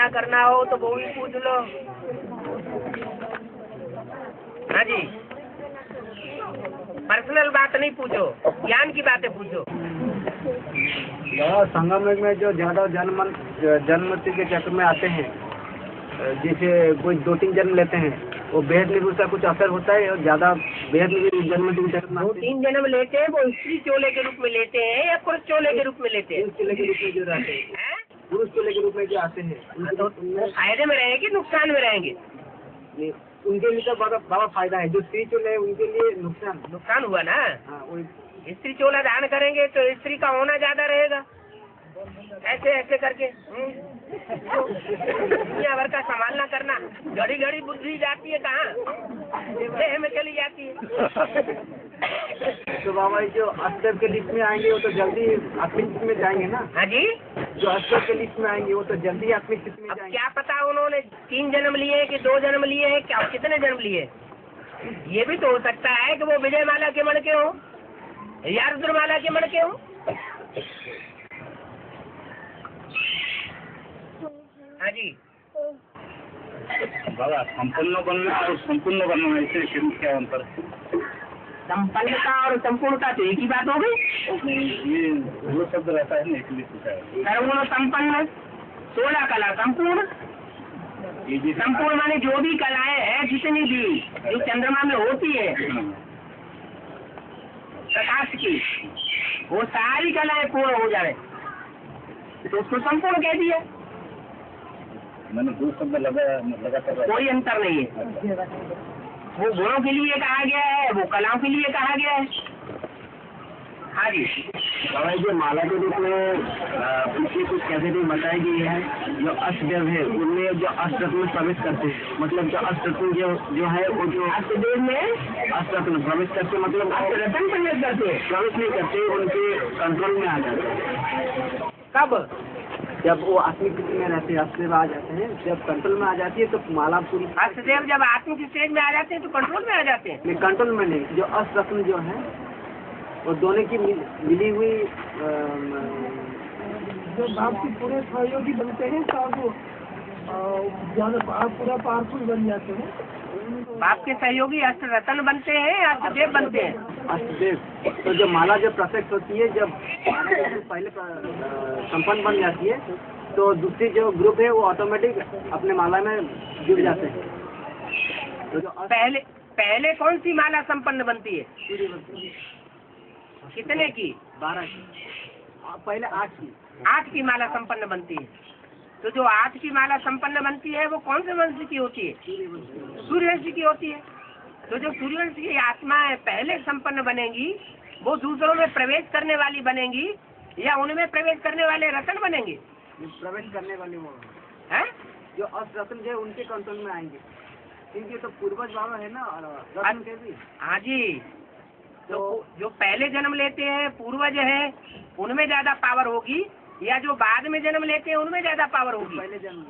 साझा करना हो तो वो भी पूछ लो। हाँ जी, पर्सनल बात नहीं पूछो, ज्ञान की बातें पूछो। संगम में जो ज्यादा जन्मति के चक्र में आते हैं, जैसे कोई 2-3 जन्म लेते हैं, वो बेहद निर्भर का कुछ असर होता है, और ज्यादा बेहद जन्मति के चक्र में 2-3 जन्म लेते हैं, वो स्त्री चोले के रूप में लेते हैं या पुरुष चोले के रूप में लेते हैं? पुरुष चोले के रूप में जो रहते हैं, पुरुष चोले के रूप में जो आते हैं, तो फायदे में रहेंगे नुकसान में रहेंगे? उनके लिए तो बड़ा फायदा है। जो स्त्री चोले है उनके लिए नुकसान हुआ ना। हाँ, स्त्री चोला दान करेंगे तो स्त्री का होना ज्यादा रहेगा, ऐसे ऐसे करके दुनिया भर का संभालना करना, घड़ी घड़ी बुद्धि जाती है कहाँ, देह में चली जाती है। तो बाबा जो अष्टदेव के लिस्ट में आएंगे वो तो जल्दी आत्मिक स्थिति में जाएंगे ना। हाँ जी, जो अष्टदेव के लिस्ट में आएंगे वो तो जल्दी आत्मिक स्थिति में जाएंगे। क्या पता उन्होंने 3 जन्म लिए कि 2 जन्म लिए हैं, क्या कितने जन्म लिए? ये भी तो हो सकता है कि वो विजय माला के मण के हो या रुद्रमाला के मण के हो। हाँ जी बाबा, संपूर्ण बनना और संपूर्ण बनना इससे क्या अंतर? संपन्नता और संपूर्णता तो एक ही बात हो गई। ये वो शब्द रहता है ना, इसलिए पूछा है। सर्वगुण संपन्न, 16 कला संपूर्ण। संपूर्ण माने जो भी कलाएं हैं, जितनी भी जो चंद्रमा में होती है प्रकाश की, वो सारी कलाएं पूर्ण हो जाए तो उसको संपूर्ण कह दिया। मैंने 2 शब्द लगातार, कोई अंतर नहीं है। वो गुणों के लिए कहा गया है, वो कलाओं के लिए कहा गया है। हाँ जी, जो माला के रूप में पीछे कुछ कैसे बताई गई है, जो अष्टदेव है उनमें जो अष्टरत्न में प्रवेश करते हैं, मतलब जो अष्टरत्न जो है वो जो अष्टदेव में अष्टरत्न प्रवेश करते, मतलब अष्टरत्न प्रवेश करते, प्रवेश नहीं करते, उनके कंट्रोल में आ जाते हैं। कब? जब वो आत्मिक स्थिति में रहते हैं, अष्टदेव आ जाते हैं, जब कंट्रोल में आ जाती है तो माला पूरी। अष्टदेव जब आत्मिक स्टेज में आ जाते हैं तो कंट्रोल में आ जाते हैं। नहीं, कंट्रोल में नहीं, जो अष्टरत्न जो है वो दोनों की मिली हुई जो बाप के पूरे सहयोगी बनते हैं तब पूरा पावरफुल बन जाते हैं। बाप के सहयोगी अष्टरत्न बनते हैं, अष्टदेव बनते हैं। अष्टदेव तो जो माला जब परफेक्ट होती है, जब पहले संपन्न बन जाती है, तो दूसरी जो ग्रुप है वो ऑटोमेटिक अपने माला में जुड़ जाते हैं। तो जो पहले कौन सी माला संपन्न बनती है? कितने की? 12 की, पहले 8 की। 8 की माला संपन्न बनती है। तो जो 8 की माला संपन्न बनती है वो कौन से वंश की होती है? सूर्यवंश की होती है। तो जो सूर्यवंश की आत्माएं पहले संपन्न बनेंगी, वो दूसरों में प्रवेश करने वाली बनेंगी या उनमें प्रवेश करने वाले रतन बनेंगे? प्रवेश करने वाले वो हैं? जो अष्टरत्न जो है उनके कंट्रोल में आएंगे, इनके तो पूर्वज बाबा है ना रत्न के भी। हाँ जी, तो जो पहले जन्म लेते हैं पूर्वज है उनमें ज्यादा पावर होगी या जो बाद में जन्म लेते हैं उनमें ज्यादा पावर होगी? पहले जन्म।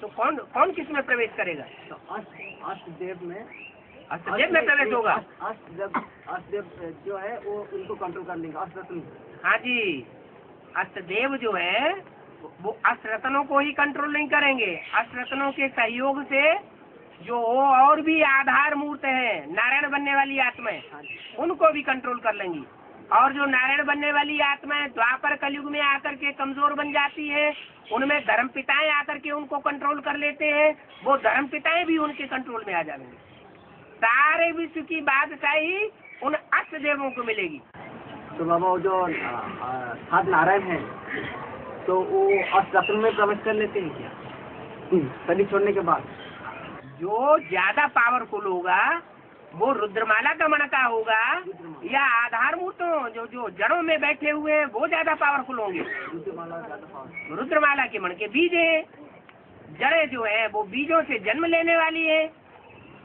तो कौन किस में प्रवेश करेगा? तो अष्टदेव में प्रवेश होगा। अष्टदेव जो है वो उनको कंट्रोल कर लेंगे, अष्टरत्न। हाँ जी, अष्टदेव जो है वो अष्टरत्नों को ही कंट्रोल नहीं करेंगे, अष्टरत्नों के सहयोग से जो और भी आधार मूर्त है, नारायण बनने वाली आत्माएं, उनको भी कंट्रोल कर लेंगी। और जो नारायण बनने वाली आत्माएं द्वापर कलयुग में आकर के कमजोर बन जाती है, उनमें धर्म पिताएं आकर के उनको कंट्रोल कर लेते हैं, वो धर्म पिताएं भी उनके कंट्रोल में आ जाएंगे। सारे विश्व की बादशाही उन अष्टदेवों को मिलेगी। तो बाबा वो जो 7 नारायण है तो वो अष्टरत्न में प्रवेश कर लेते हैं क्या शरीर छोड़ने के बाद? जो ज्यादा पावरफुल होगा वो रुद्रमाला का मण का होगा या आधार मूर्तों जो जड़ों में बैठे हुए हैं वो ज्यादा पावरफुल होंगे? रुद्रमाला के मण के बीज है, जड़ें जो है वो बीजों से जन्म लेने वाली है।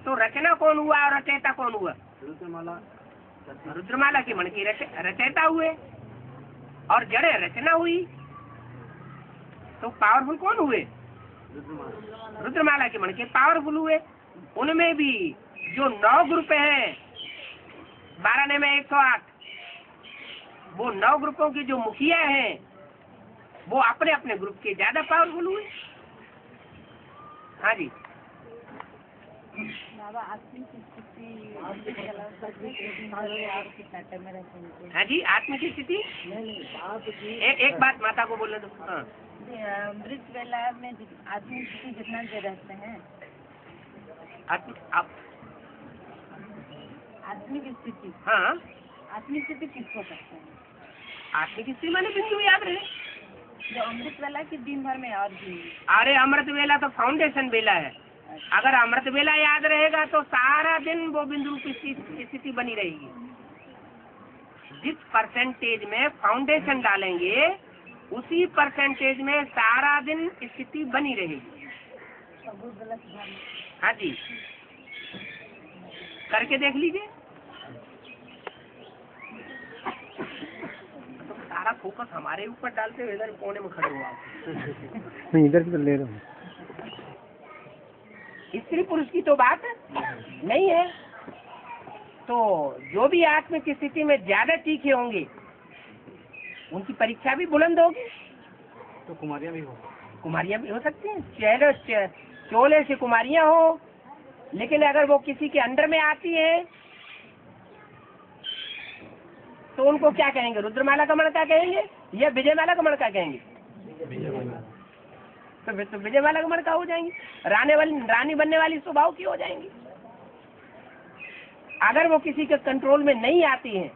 तो रचना कौन हुआ और रचयिता कौन हुआ? रुद्रमाला के मण की रचयिता हुए और जड़ें रचना हुई। तो पावरफुल कौन हुए? रुद्रमाला के मण के पावरफुल हुए। उनमें भी जो 9 ग्रुप हैं, 12 में 108, वो 9 ग्रुपों की जो मुखिया हैं वो अपने अपने ग्रुप के ज्यादा पावरफुल हुए। हाँ जी, बाबा आत्मिक स्थिति कितना टाइम में रहते हैं? हाँ जी, आत्म की स्थिति। एक बात माता को बोलने दो। हाँ, मृत वेला में आत्मिक स्थिति जितना देर रहते हैं, आत्मिक स्थिति, हाँ, आत्मिक स्थिति किसको कहते हैं? आत्मिक स्थिति माने बिंदु याद रहे। जो अमृत वेला के दिन भर में और भी। अरे अमृत वेला तो फाउंडेशन वेला है। अगर अमृत वेला याद रहेगा तो सारा दिन वो बिंदु रूप स्थिति बनी रहेगी। जिस परसेंटेज में फाउंडेशन डालेंगे उसी परसेंटेज में सारा दिन स्थिति बनी रहेगी। हाँ जी, करके देख लीजिए। तो सारा फोकस हमारे ऊपर डालते हुए इधर कोने में खड़े हुआ मैं इधर से ले रहा हूँ। स्त्री पुरुष की तो बात नहीं है। तो जो भी आत्मिक स्थिति में ज्यादा तीखे होंगे उनकी परीक्षा भी बुलंद होगी। तो कुमारियाँ भी हो, कुमारियाँ भी हो सकती हैं, चेहरे चोले से कुमारियाँ हो। लेकिन अगर वो किसी के अंडर में आती है तो उनको क्या कहेंगे? रुद्रमाला का मणका कहेंगे या विजयमाला का मणका कहेंगे? तो विजयमाला का मणका हो जाएंगी। रानी बनने वाली स्वभाव की हो जाएंगी। अगर वो किसी के कंट्रोल में नहीं आती हैं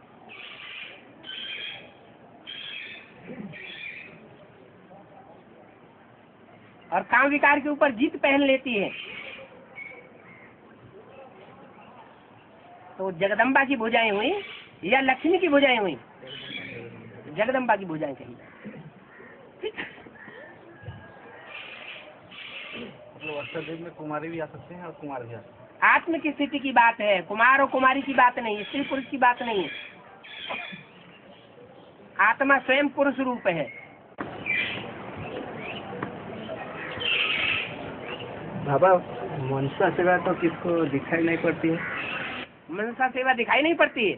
और काम विकार के ऊपर जीत पहन लेती है तो जगदम्बा की भुजाएं हुई या लक्ष्मी की भुजाएं हुई? जगदम्बा की भुजाएं कही। मतलब अष्टदेव में कुमारी भी आ सकते हैं और कुमार भी आ सकते हैं। आत्म की स्थिति की बात है, कुमार और कुमारी की बात नहीं, स्त्री पुरुष की बात नहीं है। आत्मा स्वयं पुरुष रूप है। बाबा मनसा सेवा तो किसको दिखाई नहीं पड़ती है? मनसा सेवा दिखाई नहीं पड़ती है।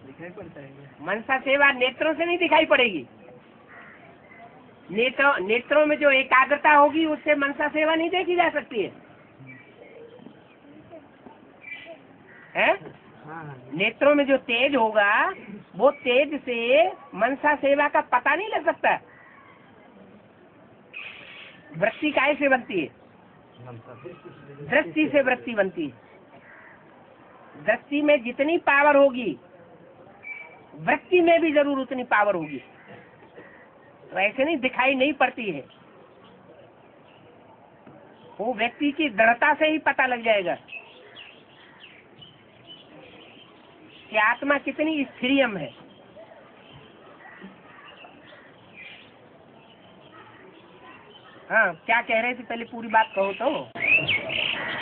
दिखाई पड़ता है। मनसा सेवा नेत्रों से नहीं दिखाई पड़ेगी। नेत्रों में जो एकाग्रता होगी उससे मनसा सेवा नहीं देखी जा सकती है, हैं? नेत्रों में जो तेज होगा वो तेज से मनसा सेवा का पता नहीं लग सकता। वृत्ति काहे से बनती है? दृष्टि से वृत्ति बनती है। दृष्टि में जितनी पावर होगी वृत्ति में भी जरूर उतनी पावर होगी। तो ऐसे नहीं दिखाई नहीं पड़ती है, वो व्यक्ति की दृढ़ता से ही पता लग जाएगा कि आत्मा कितनी स्थिरियम है। हाँ, क्या कह रहे थे? पहले पूरी बात कहो तो।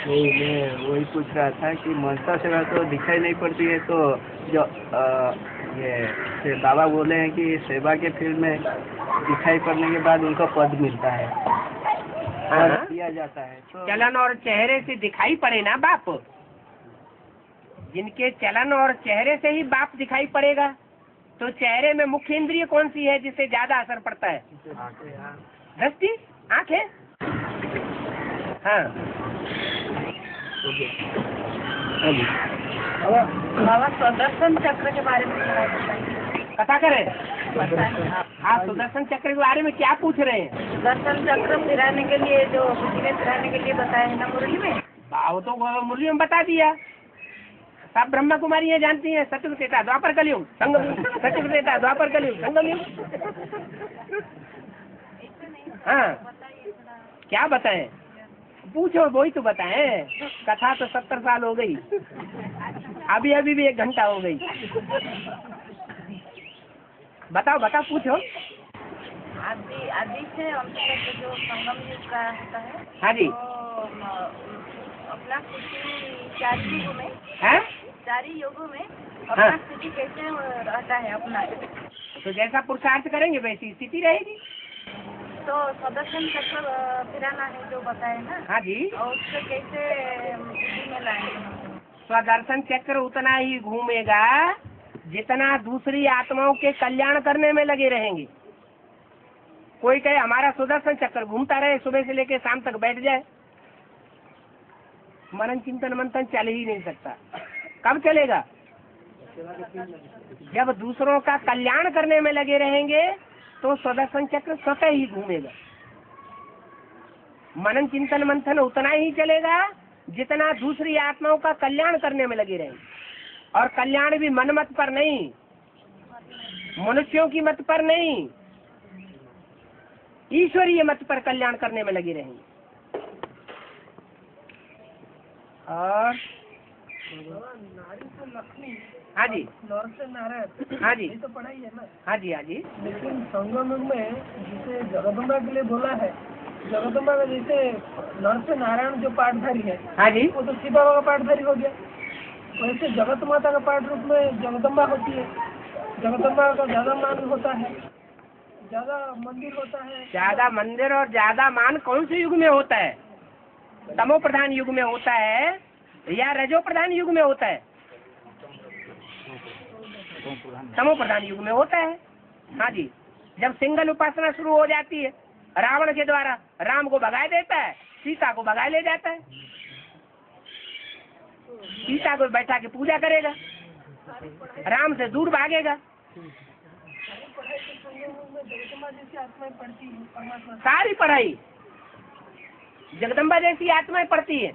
मैं वही पूछ रहा था कि मनसा सेवा तो दिखाई नहीं पड़ती है, तो जो ये बाबा बोले हैं कि सेवा के फील्ड में दिखाई पड़ने के बाद उनको पद मिलता है, पद दिया जाता है। तो चलन और चेहरे से दिखाई पड़े ना बाप, जिनके चलन और चेहरे से ही बाप दिखाई पड़ेगा, तो चेहरे में मुख्य इंद्रिय कौन सी है जिससे ज्यादा असर पड़ता है? दृष्टि, आंखें। हाँ, बाबा सुदर्शन चक्र के बारे में थोड़ा बताइए। कथा करें। आप सुदर्शन चक्र के बारे में क्या पूछ रहे हैं? सुदर्शन चक्र फिराने के लिए जो फिराने के लिए बताया है ना मुरली में, वो तो मुरली में बता दिया। सब ब्रह्मा कुमारी ये जानती हैं। सत्युग त्रेता द्वापर कलयुग संगम युग, सत्युग त्रेता द्वापर कलयुग संगम युग। हाँ, क्या बताएं? पूछो, वही तो बताएं। कथा तो 70 साल हो गई, अभी भी 1 घंटा हो गई। बताओ पूछो। आदि से अंत तक जो संगम युग का होता है। हाँ जी। तो अपना स्थिति 4 युगों में, हैं? 4 युगों में अपना स्थिति कैसे रहता है अपना? तो जैसा पुरुषार्थ करेंगे वैसी स्थिति रहेगी। तो सुदर्शन चक्र फिराना है जो बताए ना। हाँ जी। और उससे कैसे स्थिति में लाएंगे? सुदर्शन चक्र उतना ही घूमेगा जितना दूसरी आत्माओं के कल्याण करने में लगे रहेंगे। कोई कहे हमारा सुदर्शन चक्र घूमता रहे, सुबह से लेकर शाम तक बैठ जाए, मनन चिंतन मंथन चल ही नहीं सकता। कब चलेगा? जब दूसरों का कल्याण करने में लगे रहेंगे तो सुदर्शन चक्र स्वतः ही घूमेगा। मनन चिंतन मंथन उतना ही चलेगा जितना दूसरी आत्माओं का कल्याण करने में लगे रहेंगे, और कल्याण भी मन मत पर नहीं, मनुष्यों की मत पर नहीं, ईश्वरीय मत पर कल्याण करने में लगे रहेंगे। और नारी से लक्ष्मी, हाँ जी, नर से नारायण, हाँ जी, ये तो पढ़ाई है ना। हाँ जी, हाँ जी, लेकिन संगम युग में जिसे जगदम्बा के लिए बोला है, जगदम्बा का जैसे नर से नारायण जो पाठधारी है, हाँ जी, वो तो शिव बाबा का पाठधारी हो गया। वैसे जगत माता का पाठ रूप में जगदम्बा होती है। जगदम्बा का ज्यादा मान होता है, ज्यादा मंदिर होता है। ज्यादा मंदिर और ज्यादा मान कौन से युग में होता है? तमो प्रधान युग में होता है या रजो प्रधान युग में होता है? तमो प्रधान युग में होता है। हाँ जी, जब सिंगल उपासना शुरू हो जाती है, रावण के द्वारा राम को भगा देता है, सीता को भगा ले जाता है, सीता को बैठा के पूजा करेगा, राम से दूर भागेगा। जगदम्बा जैसी आत्माएं पढ़ती है, परमात्मा सारी पढ़ाई जगदम्बा जैसी आत्माएं पढ़ती है।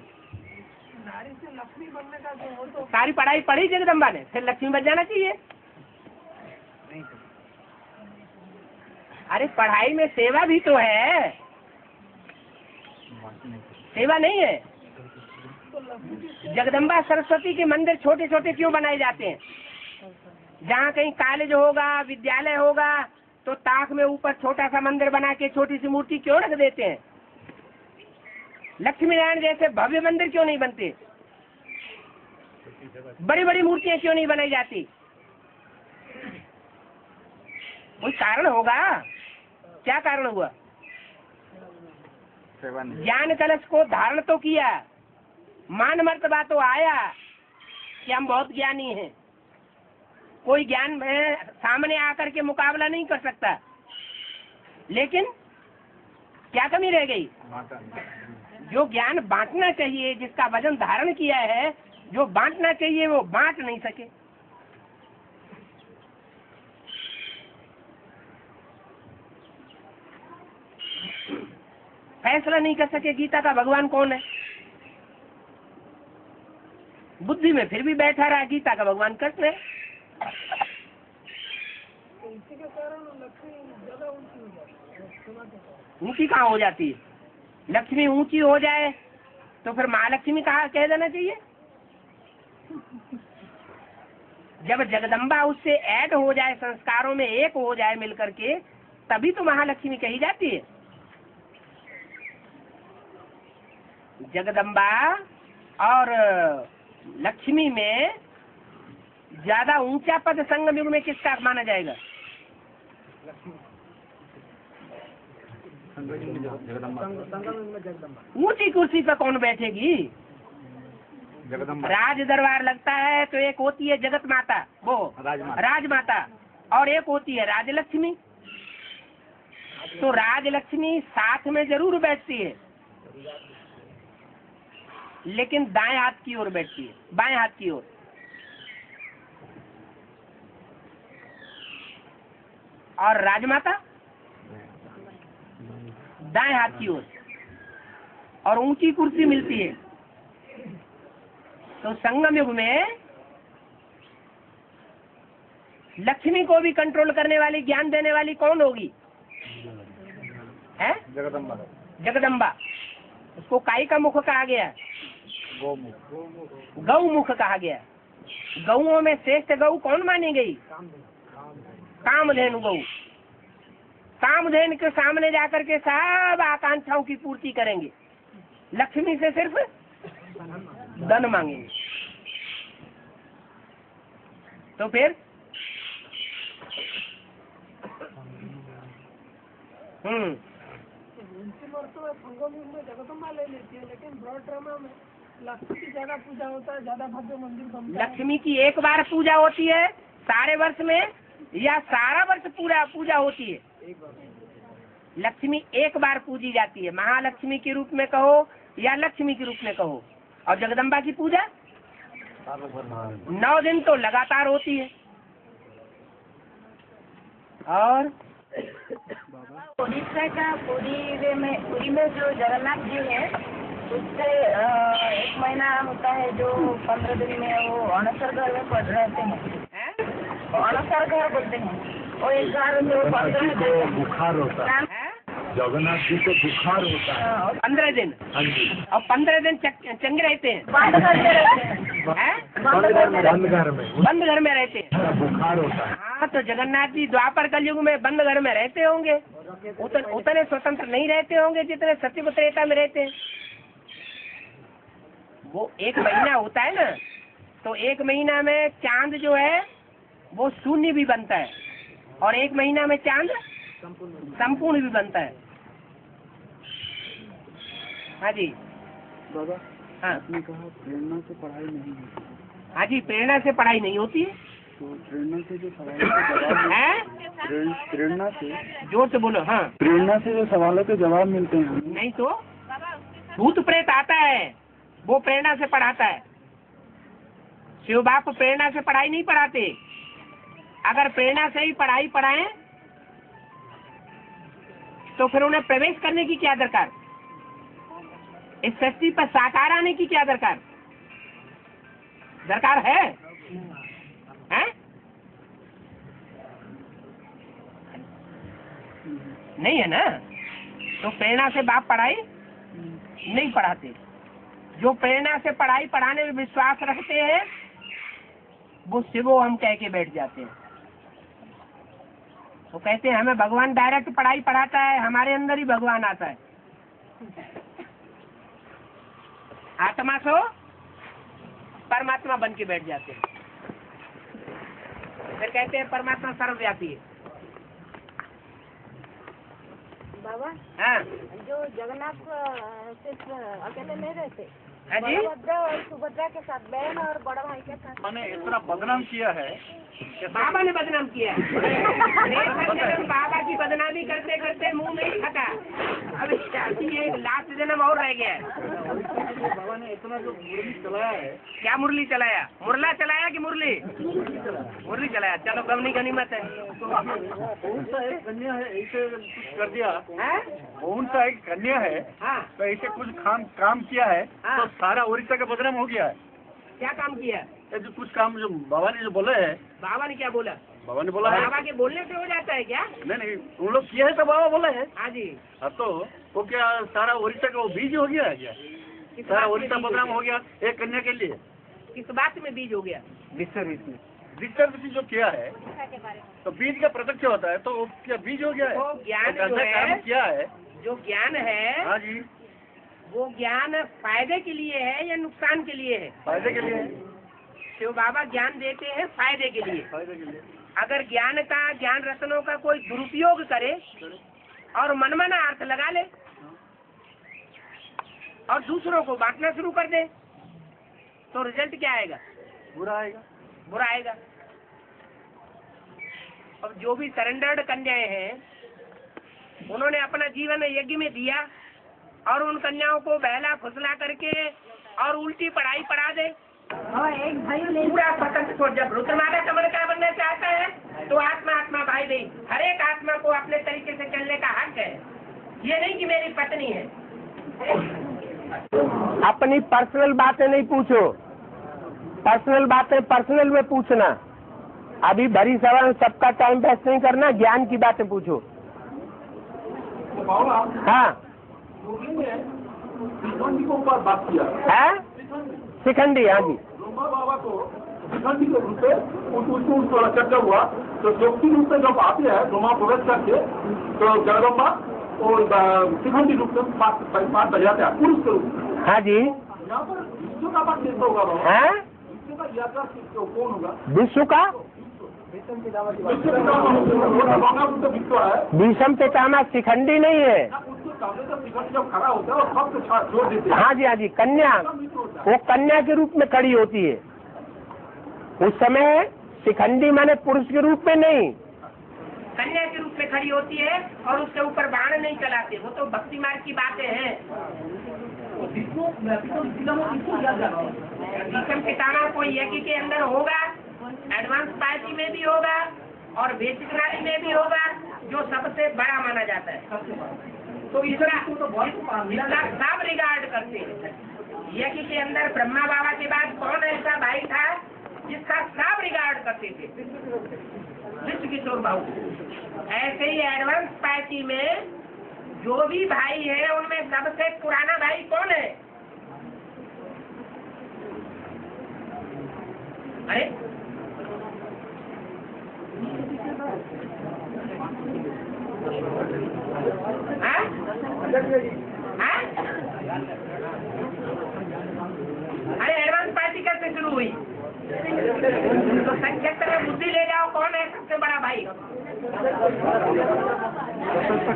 नारी से लक्ष्मी बनने का जो हो तो सारी पढ़ाई पढ़ी जगदम्बा ने, फिर लक्ष्मी बन जाना चाहिए। अरे पढ़ाई में सेवा भी तो है, सेवा नहीं है? जगदम्बा सरस्वती के मंदिर छोटे छोटे क्यों बनाए जाते हैं? जहाँ कहीं कॉलेज होगा, विद्यालय होगा, तो ताक में ऊपर छोटा सा मंदिर बना के छोटी सी मूर्ति क्यों रख देते हैं? लक्ष्मी नारायण जैसे भव्य मंदिर क्यों नहीं बनते? बड़ी बड़ी मूर्तियां क्यों नहीं बनाई जाती? कोई कारण होगा। क्या कारण हुआ? ज्ञान कलश को धारण तो किया, मान मर्तबा तो आया कि हम बहुत ज्ञानी हैं, कोई ज्ञान में सामने आकर के मुकाबला नहीं कर सकता, लेकिन क्या कमी रह गई? जो ज्ञान बांटना चाहिए, जिसका वजन धारण किया है, जो बांटना चाहिए वो बांट नहीं सके। फैसला नहीं कर सके गीता का भगवान कौन है। बुद्धि में फिर भी बैठा रहा गीता का भगवान कृष्ण है। इसी के कारण लक्ष्मी ज्यादा ऊंची हो जाती है। ऊंची कहाँ हो जाती है? लक्ष्मी ऊंची हो जाए तो फिर महालक्ष्मी कहा कह देना चाहिए। जब जगदम्बा उससे ऐड हो जाए, संस्कारों में एक हो जाए मिलकर के, तभी तो महालक्ष्मी कही जाती है। जगदम्बा और लक्ष्मी में ज्यादा ऊंचा पद संगम युग में किसका माना जाएगा? ऊंची कुर्सी पर कौन बैठेगी? राज दरबार लगता है तो एक होती है जगत माता, वो राजमाता, और एक होती है राजलक्ष्मी। तो राजलक्ष्मी साथ में जरूर बैठती है, लेकिन दाएं हाथ की ओर बैठती है, बाएं हाथ की ओर। और राजमाता दाएं हाथ की ओर, और ऊंची कुर्सी मिलती है। तो संगम युग में लक्ष्मी को भी कंट्रोल करने वाली, ज्ञान देने वाली कौन होगी? है जगदम्बा। जगदम्बा। उसको काई का मुख कहा गया, गौ मुख कहा गया। गौओं में श्रेष्ठ गौ कौन मानी गई? कामधेनु गौ। कामधेनु के सामने जाकर के सब आकांक्षाओं की पूर्ति करेंगे, लक्ष्मी से सिर्फ धन मांगेंगे। तो फिर संगम युग में जगदम्बा ले लेती है, लेकिन ब्रॉड ड्रामा में लक्ष्मी की ज्यादा पूजा होता है, ज्यादा भव्य मंदिर बनता है। लक्ष्मी की एक बार पूजा होती है सारे वर्ष में, या सारा वर्ष पूरा पूजा होती है? लक्ष्मी एक बार पूजी जाती है, महालक्ष्मी के रूप में कहो या लक्ष्मी के रूप में कहो, और जगदम्बा की पूजा 9 दिन तो लगातार होती है। और उड़ीसा का पुरी में जो जगन्नाथ जी है उससे 1 महीना होता है, जो 15 दिन में वो अणसर घर में पड़ रहते हैं, अणसर घर बोलते हैं। और एक घर में 15 दिन बुखार होता है, जगन्नाथ जी को बुखार होता है 15 दिन। हाँ जी, और 15 दिन चंगे रहते हैं, बंद घर में रहते हैं, हैं? बंद घर में बंद घर में रहते हैं। बुखार होता है। हाँ, तो जगन्नाथ जी द्वापर कलयुग में बंद घर में रहते होंगे, उतने स्वतंत्र नहीं रहते होंगे जितने सत्युग त्रेता में रहते हैं। वो 1 महीना होता है ना, तो 1 महीना में चांद जो है वो शून्य भी बनता है, और 1 महीना में चांद संपूर्ण भी बनता है। हाँ जी बाबा, हाँ आपने कहा प्रेरणा से पढ़ाई नहीं होती, हाँ जी, प्रेरणा से पढ़ाई नहीं होती है। तो प्रेरणा से जो सवालों के जवाब हैं? प्रेरणा से जोर से बोलो। हाँ, प्रेरणा से जो सवालों के जवाब मिलते हैं, नहीं तो भूत प्रेत आता है, वो प्रेरणा से पढ़ाता है। शिव बाप प्रेरणा से पढ़ाई नहीं पढ़ाते। अगर प्रेरणा से ही पढ़ाई पढ़ाएं तो फिर उन्हें प्रवेश करने की क्या दरकार, इस सृष्टि पर साकार आने की क्या दरकार है? हैं? नहीं है ना। तो प्रेरणा से बाप पढ़ाई नहीं पढ़ाते। जो प्रेरणा से पढ़ाई पढ़ाने में विश्वास रखते हैं वो शिवो हम कह के बैठ जाते हैं। वो कहते हैं हमें भगवान डायरेक्ट पढ़ाई पढ़ाता है, हमारे अंदर ही भगवान आता है। आत्मा सो परमात्मा बन के बैठ जाते हैं। फिर कहते हैं परमात्मा सर्वव्यापी है। बाबा हाँ जो जगन्नाथ सिर्फ अकेले नहीं रहते, हाँ जी, बलभद्र और सुभद्रा के साथ, बहन और बड़ा भाई के साथ। मैंने इतना बदनाम किया है। बाबा ने बदनाम किया। बाबा की बदनामी करते करते मुंह में ही फटा। अब ये लास्ट जन्म और रह गया है। बाबा ने इतना जो मुरली चलाया है, क्या मुरली चलाया? मुरला चलाया कि मुरली? मुरली चलाया। चलो गमनी गनीमत है। कौन सा एक कन्या है ऐसे कुछ कर दिया, हैं? कौन सा एक कन्या है हाँ, तो ऐसे कुछ काम किया है हाँ। तो सारा उड़ीसा का बदनाम हो गया है। क्या काम किया? ये जो कुछ काम जो बाबा ने जो बोले है, बाबा ने क्या बोला? बाबा ने बोला है, बाबा के बोलने से हो जाता है क्या? नहीं उन लोग किया है तो बाबा बोला है। हाँ जी। अब तो वो क्या सारा उड़ीसा का वो बीज हो गया है क्या? किस सारा बात में उड़ीसा बीज बदनाम हो हो गया एक कन्या के लिए। गया? किस बात में बीज हो गया? रिसर्च जो किया है तो बीज का प्रत्यक्ष होता है, तो वो क्या बीज हो गया है? तो ज्ञान तो जो जैसा है, काम किया है, जो ज्ञान है हाँ जी, वो ज्ञान फायदे के लिए है या नुकसान के लिए है? फायदे के लिए, शिव बाबा ज्ञान देते हैं फायदे के लिए। फायदे के लिए। अगर ज्ञान रत्नों का कोई दुरुपयोग करे और मनमाना अर्थ लगा ले और दूसरों को बांटना शुरू कर दे तो रिजल्ट क्या आएगा? बुरा आएगा। बुरा आएगा। अब जो भी सरेंडर्ड कन्याएं हैं उन्होंने अपना जीवन यज्ञ में दिया और उन कन्याओं को बहला फुसला करके और उल्टी पढ़ाई पढ़ा दे। एक भाई पूरा स्वतंत्र को जब रुद्रमाला कमल का बनना चाहता है तो आत्मा भाई नहीं, हर एक आत्मा को अपने तरीके से चलने का हक है। ये नहीं कि मेरी पत्नी है। अपनी पर्सनल बातें नहीं पूछो, पर्सनल बातें पर्सनल में पूछना। अभी भरी सभा में सबका टाइम वेस्ट नहीं करना, ज्ञान की बातें पूछो। हाँ है शिखंडी, हाँ जी। बाबा को शिखंडी के रूप में उसको चर्चा हुआ तो जोगी रूप में जब आते हैं रोमा प्रवेश करके तो जगदम्बा और शिखंडी रूप में पाठ बजाते हैं पुरुष के रूप में। हाँ जी। यहाँ पर विश्व का पाठ कैसे होगा बाबा? है विश्व का यात्रा कौन होगा? विश्व का विश्व है भीषम पितामह शिखंडी नहीं है। उसके सामने जब शिखंडी जब खड़ा होता है और सबको छोड़ देते हैं। हाँ जी, हाँ जी। कन्या, वो कन्या के रूप में खड़ी होती है उस समय। शिखंडी माने पुरुष के रूप में नहीं, कन्या के रूप में खड़ी होती है और उसके ऊपर बाण नहीं चलाते। वो तो भक्ति मार्ग की बातें हैं। भीष्म पितामह को यज्ञ के अंदर होगा, एडवांस पार्टी में भी होगा और बेसिक नाली में भी होगा, जो सबसे बड़ा माना जाता है। तो इसका सब रिगार्ड करते हैं। यज्ञ के अंदर ब्रह्मा बाबा के बाद कौन ऐसा भाई था जिसका सब रिगार्ड करते थे? विश्व किशोर बाबू। ऐसे ही एडवांस पार्टी में जो भी भाई है उनमें सबसे पुराना भाई कौन है? अरे हाँ? हाँ? अरे एडवांस पार्टी कैसे शुरू हुई? तो संक्षेत्र में बुद्धि ले जाओ, कौन है सबसे बड़ा भाई?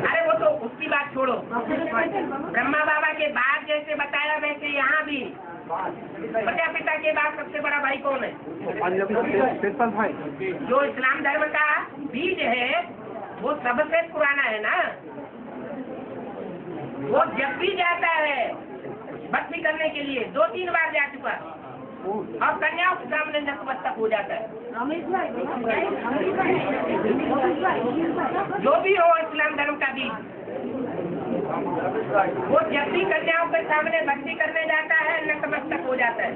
अरे वो तो उसकी बात छोड़ो। ब्रह्मा बाबा के बाद जैसे बताया वैसे यहाँ भी प्रजापिता के बाद सबसे बड़ा भाई कौन है? जो इस्लाम धर्म का बीज है वो सबसे पुराना है ना। वो जब भी जाता है भक्ति करने के लिए 2-3 बार जा चुका और कन्याओं के सामने नतमस्तक हो जाता है। जो भी हो इस्लाम धर्म का बीज, वो जब भी कन्याओं के सामने भक्ति करने जाता है नतमस्तक हो जाता है,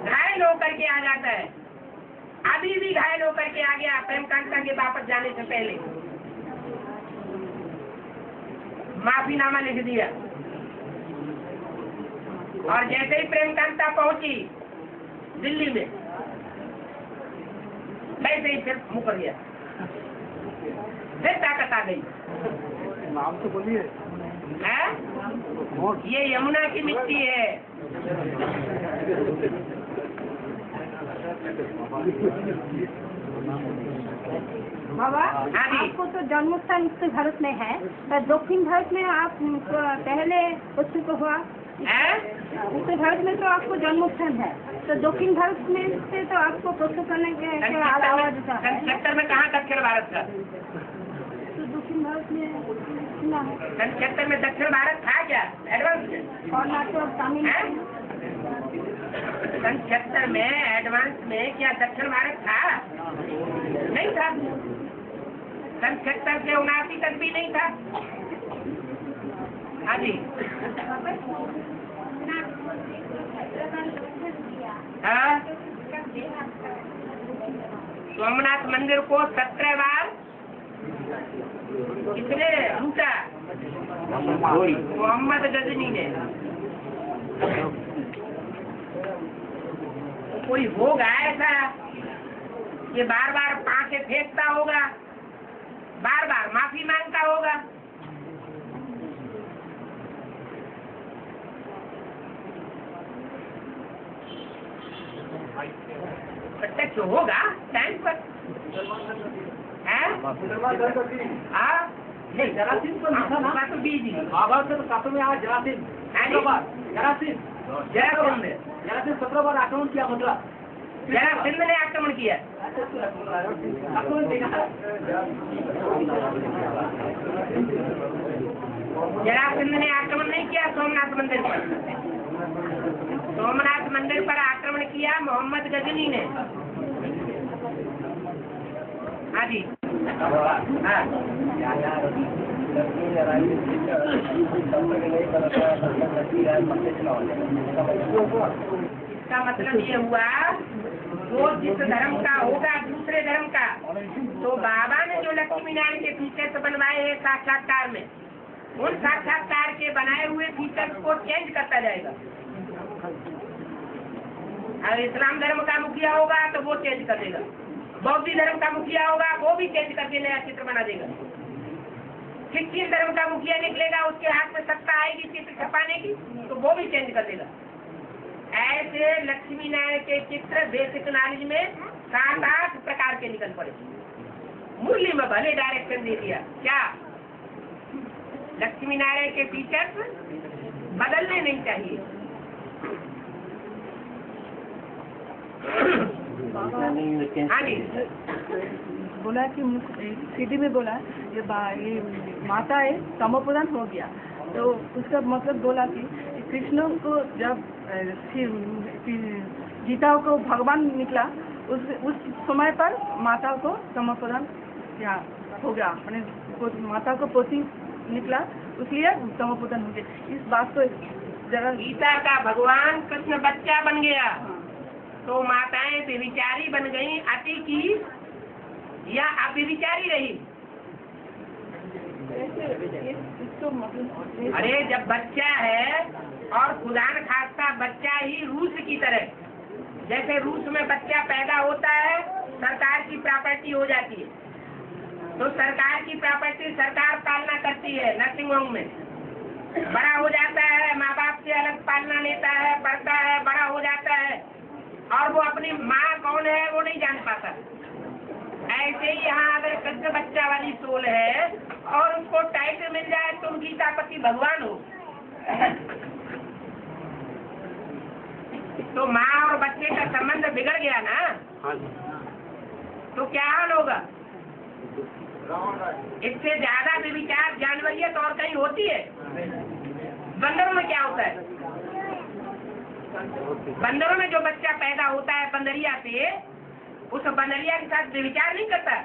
घायल होकर के आ जाता है। अभी भी घायल होकर के आ गया प्रेम कांता के वापस जाने से पहले, माफीनामा लिख दिया और जैसे ही प्रेम कांता पहुंची दिल्ली में वैसे ही फिर मुकर गया, फिर ताकत आ गई। नाम तो बोलिए। ये यमुना की मिट्टी है। बाबा, आपको तो जन्मस्थान उत्तर भारत में है, तो दक्षिण भारत में आप पहले उत्सुक हुआ। उत्तर भारत में तो आपको जन्मस्थान है, तो दक्षिण भारत में से तो आपको प्रस्तुत करने के आवाज था। सेक्टर में कहाँ दक्षिण भारत का? तो दक्षिण भारत में क्षेत्र में दक्षिण भारत था क्या एडवांस में? कर्नाटक तमिल क्षेत्र में एडवांस में क्या दक्षिण भारत था? नहीं था। क्षेत्र से 79 तक भी नहीं था। हाँ जी। हाँ? सोमनाथ मंदिर को 17 बार किसने लूटा? मोहम्मद गजनी ने। कोई होगा ऐसा कि बार बार पांचे फेंकता होगा, बार बार माफी मांगता होगा? प्रत्यक्ष होगा टाइम पर है? नहीं जरासीन तो लिखा ना, तो बीजी बाबा से तो काफी में आज जरासीन 17 बार जरासीन 17 बार आक्रमण किया। मतलब जरासीन ने आक्रमण किया। जरासीन ने आक्रमण नहीं किया सोमनाथ मंदिर पर। सोमनाथ मंदिर पर आक्रमण किया मोहम्मद गजनी ने। हाँ जी। हाँ। इसका मतलब ये हुआ जो जिस धर्म का होगा दूसरे धर्म का, तो बाबा ने जो लक्ष्मी नारायण के फीचर्स बनवाए हैं साक्षात्कार में, उन साक्षात्कार के बनाए हुए फीचर्स को चेंज करता जाएगा। अगर इस्लाम धर्म का मुखिया होगा तो वो चेंज कर देगा, बौद्ध धर्म का मुखिया होगा वो भी चेंज करके नया चित्र बना देगा, क्रिश्चियन धर्म का मुखिया निकलेगा उसके हाथ में सत्ता आएगी चित्र छपाने की तो वो भी चेंज कर देगा। ऐसे लक्ष्मी नारायण के चित्र बेसिक नॉलेज में 7-8 प्रकार के निकल पड़े। मुरली में भले डायरेक्शन दे दिया, क्या लक्ष्मी नारायण के फीचर्स बदलने नहीं चाहिए। हाँ जी। बोला कि सीडी में बोला ये माता है तमोप्रधान हो गया, तो उसका मतलब बोला कि कृष्ण को जब गीता को भगवान निकला उस समय पर माता को समाप्रदान हो गया, मैंने माता को पोती निकला इसलिए समाप्रदान हो गया। इस बात को जरा गीता का भगवान कृष्ण बच्चा बन गया तो माताएं व्यभिचारी बन गई, अति की या अव्यभिचारी रही? अरे जब बच्चा है और खुदा न खास्ता बच्चा ही रूस की तरह, जैसे रूस में बच्चा पैदा होता है सरकार की प्रॉपर्टी हो जाती है, तो सरकार की प्रॉपर्टी सरकार पालना करती है, नर्सिंग होम में बड़ा हो जाता है, माँ बाप से अलग पालना लेता है, पढ़ता है, बड़ा हो जाता है और वो अपनी माँ कौन है वो नहीं जान पाता। ऐसे ही यहाँ अगर कृष्ण बच्चा वाली सोल है और उसको टाइटल मिल जाए तुम गीतापति भगवान हो, तो माँ और बच्चे का संबंध बिगड़ गया ना, तो क्या हाल होगा? इससे ज्यादा व्यभिचार जानवरियत और कहीं होती है? बंदरों में क्या होता है? बंदरों में जो बच्चा पैदा होता है बंदरिया से, उस बंदरिया के साथ व्यभिचार नहीं करता है?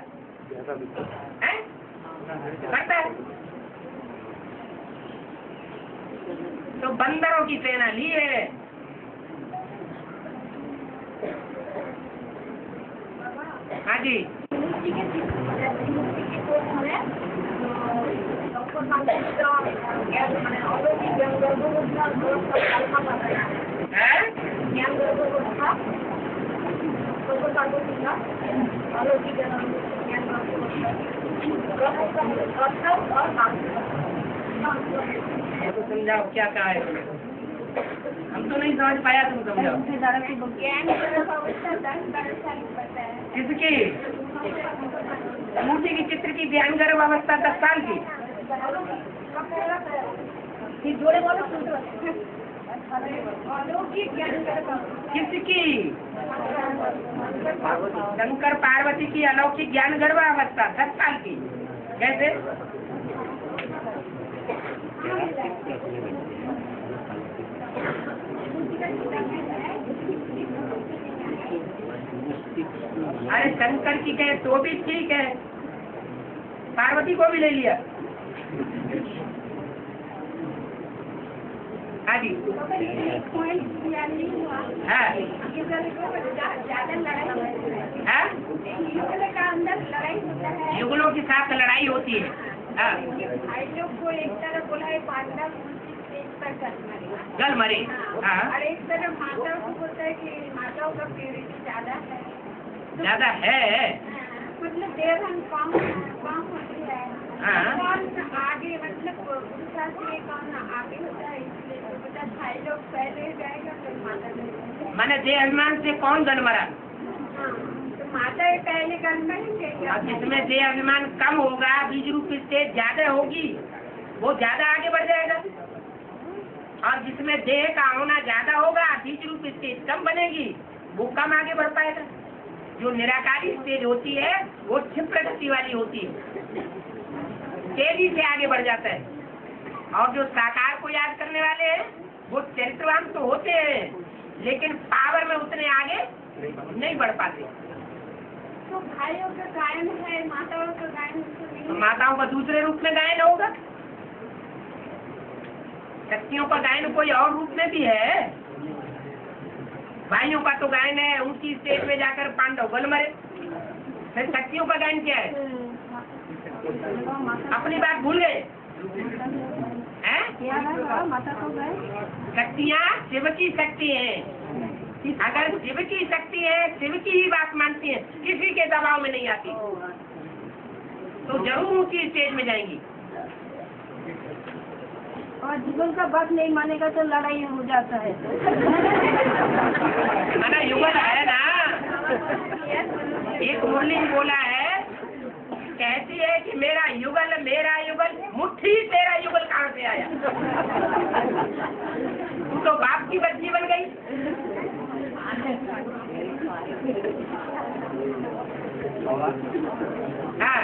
करता है। तो बंदरों की सेना ली है। हाँ जी, तो समझाओ क्या कहा है? हम तो नहीं समझ पाया, तुम समझाओ। किसकी? मूर्ति की चित्र की ध्यान गर्भ अवस्था 10 साल की। किसकी? शंकर पार्वती की अलौकिक ज्ञान गर्भ अवस्था 10 साल की। कैसे? अरे शंकर की कहे तो भी ठीक है, पार्वती को भी ले लिया। हाँ जी, युगलों के साथ लड़ाई होती है। को एक तरफ बोला है पांडव गल मरे, हाँ, और एक तरफ माताओं को बोलता है कि माताओं का प्योरिटी ज्यादा है, मतलब देवहन कम होती है। कौन आगे, मतलब पुरुषा से कौन आगे होता है, इसलिए तो बता भाई लोग पहले जाएगा फिर माता। माने देह अभिमान से कौन गन मरा? तो माता पहले गन मरेंगे। जिसमें देह अभिमान कम होगा, बीज रूप स्टेज ज्यादा होगी, वो ज्यादा आगे बढ़ जाएगा, और जिसमें देह का होना ज्यादा होगा, बीज रूप स्टेज कम बनेगी, वो कम आगे बढ़ पाएगा। जो निराकारी स्टेज होती है वो क्षिप्र गति वाली होती है, तेजी से आगे बढ़ जाता है, और जो साकार को याद करने वाले हैं वो चरित्रवान तो होते हैं लेकिन पावर में उतने आगे नहीं बढ़ पाते। तो भाइयों का गायन है, माताओं का गायन तो माताओं का दूसरे रूप में गायन होगा, शक्तियों का गायन कोई और रूप में भी है। भाइयों का तो गायन है ऊंची स्टेज में जाकर पांडव गल मरे, फिर शक्तियों का गायन क्या है? अपनी बात भूल गए हैं? शक्तियाँ शिव की शक्ति है, अगर शिव की शक्ति है, शिव की ही बात मानती है, किसी के दबाव में नहीं आती, तो जरूर ऊंची स्टेज में जाएंगी। और जीवन का बात नहीं मानेगा तो लड़ाई हो जाता है। ना युगल है ना, एक मुरली बोला है, कहती है कि मेरा युगल मुट्ठी तेरा युगल कहाँ से आया? तू तो बाप की बच्ची बन गई। हाँ,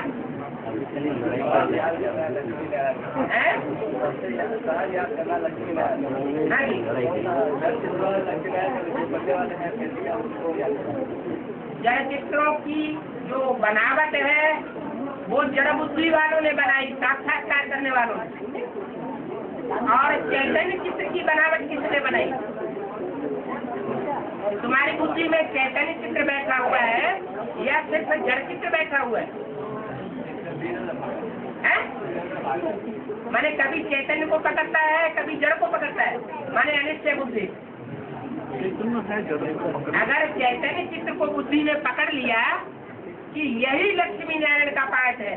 जड़ चित्रों की जो बनावट है वो जड़ बुद्धि वालों ने बनाई, साक्षात्कार करने वालों ने। और चैतन्य चित्र की बनावट किसने बनाई? तुम्हारी बुद्धि में चैतन्य चित्र बैठा हुआ है या सिर्फ जड़ चित्र बैठा हुआ है? माने कभी चैतन्य को पकड़ता है, कभी जड़ को पकड़ता है, माने अनिश्चय बुद्धि। अगर चैतन्य चित्र को बुद्धि ने पकड़ लिया कि यही लक्ष्मी नारायण का पाठ है,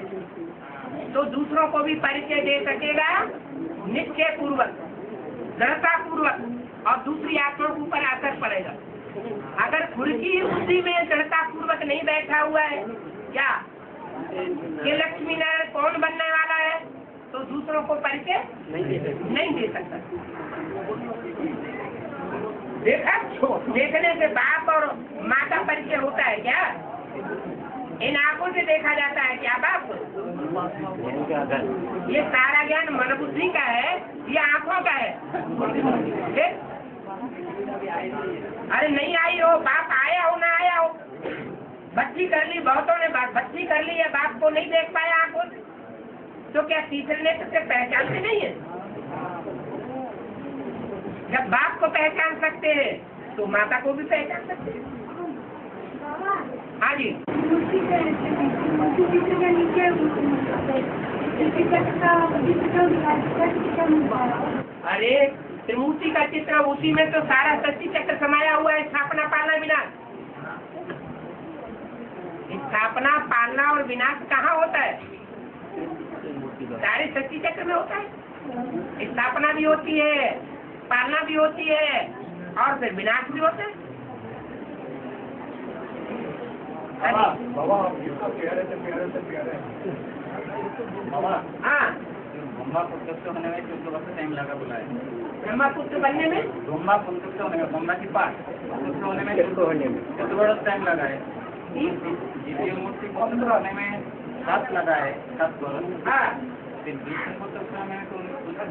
तो दूसरों को भी परिचय दे सकेगा निश्चय पूर्वक, दृढ़ता पूर्वक, और दूसरी आत्माओं के ऊपर असर पड़ेगा। अगर खुद की बुद्धि में दृढ़ता पूर्वक नहीं बैठा हुआ है क्या ये लक्ष्मी नारायण कौन बनने वाला है, तो दूसरों को परिचय नहीं दे सकता। देखा, देखने से बाप और माँ का परिचय होता है क्या? इन आंखों से देखा जाता है क्या बाप? ये सारा ज्ञान मन बुद्धि का है, ये आंखों का है। अरे नहीं आई हो, बाप आया हो ना आया हो, बच्ची कर ली, बहुतों ने बच्ची कर ली है, बाप को नहीं देख पाया आंखों से, तो क्या तीसरे नेत्र से पहचानते नहीं है? जब बाप को पहचान सकते हैं तो माता को भी पहचान सकते हैं। हाँ जी, अरे त्रिमूर्ति का चित्र, उसी में तो सारा सृष्टि चक्र समाया हुआ है। स्थापना, पालना, विनाश। स्थापना, पालना और विनाश कहाँ होता है? सारे सृष्टि चक्र में होता है। स्थापना भी होती है, पालना भी होती है, और फिर विनाश भी होता है। हाँ, ब्रह्मा पुत्र होने में 14 वर्ष टाइम लगा बोला है। ब्रह्मा पुत्र बनने में, ब्रह्मा पुत्र होने में, ब्रह्मा की पाठ पुत्र होने में 14 वर्ष टाइम लगा है। द्वितीय मूर्ति पुत्र होने में 7 लगा है, 7 वर्ष। हाँ, फिर विष्णु पुत्र होने में तो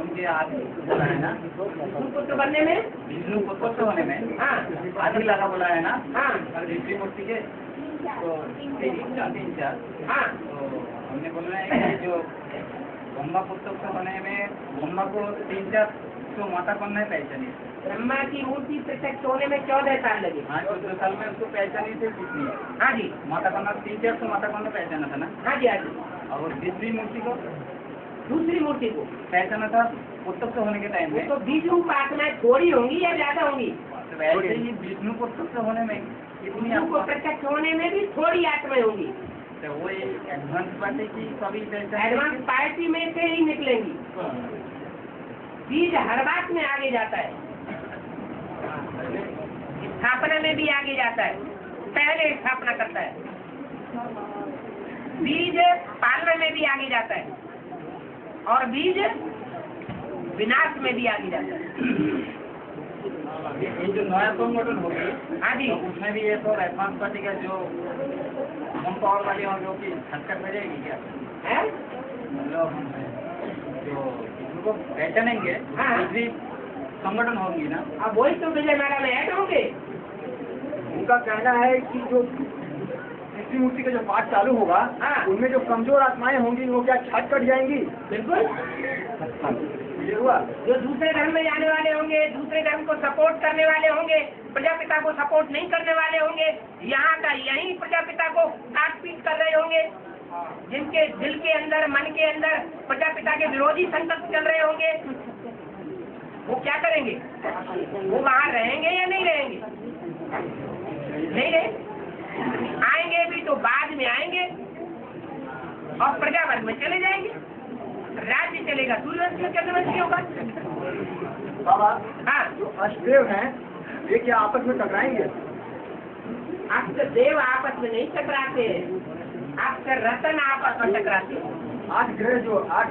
उनके आदि बोला है ना। विष्णु पुत्र बनने में, विष्णु पुत्र होने में हाँ आदि लगा बोला है ना। हाँ और द्वितीय मूर्ति के तो 3-4 हाँ, तो हमने बोला है कि जो ब्रह्मा पुत्र होने में ब्रह्मा को 3-4 तो माता को नहीं पहचानी। ब्रह्मा की मूर्ति प्रत्यक्ष होने में 14 साल लगे। हाँ, 14 साल में उसको पहचानी थे कितनी। हाँ जी, माता को 3-4 तो माता को पहचाना था ना। हाँ जी, हाँ जी। और दूसरी मूर्ति को पहचाना था पुत्र होने के टाइम में। तो बीज रूप आत्माएं थोड़ी होंगी या ज्यादा होंगी? तो वैसे ही विष्णु पुत्र होने में कितनी को प्रत्यक्ष होने में भी थोड़ी आत्माएं होंगी। तो वो एडवांस पार्टी की सभी एडवांस पार्टी में से ही निकलेंगी। बीज हर बात में आगे जाता है, स्थापना में भी आगे जाता है, पहले स्थापना करता है। बीज पालना में भी आगे जाता है, और बीज विनाश में भी आगे जाता है। ये जो नया संगठन होगी, हाँ जी, तो उसमें भी ये तो एडवांस पार्टी का जो कम पावर वाली होगी वो की हटकर में जाएगी क्या? है? मतलब जो इनको पहचानेंगे हाँ। दूसरी संगठन होंगी ना। अब वही तो विजय मेला में ऐड होंगे। उनका कहना है कि जो तीसरी मूर्ति का जो पाठ चालू होगा, हाँ। उनमें जो कमजोर आत्माएं होंगी वो क्या छट कट जाएंगी? बिल्कुल। ये हुआ जो दूसरे धर्म में जाने वाले होंगे, दूसरे धर्म को सपोर्ट करने वाले होंगे, प्रजापिता को सपोर्ट नहीं करने वाले होंगे, यहाँ का यही प्रजापिता को काट पीट कर रहे होंगे, जिनके दिल के अंदर, मन के अंदर प्रजापिता के विरोधी संकल्प चल रहे होंगे, वो क्या करेंगे? वो वहाँ रहेंगे या नहीं रहेंगे? नहीं रहे, आएंगे भी तो बाद में आएंगे और प्रजावर्ग में चले जाएंगे। राज्य चलेगा सूर्यवंशी और चंद्रवंशी होगा। बाबा, हाँ, जो अष्टदेव हैं ये क्या आपस में टकराएंगे? अष्टदेव आपस में नहीं टकराते, अष्ट रतन आपस में टकराते। 8 ग्रह जो 8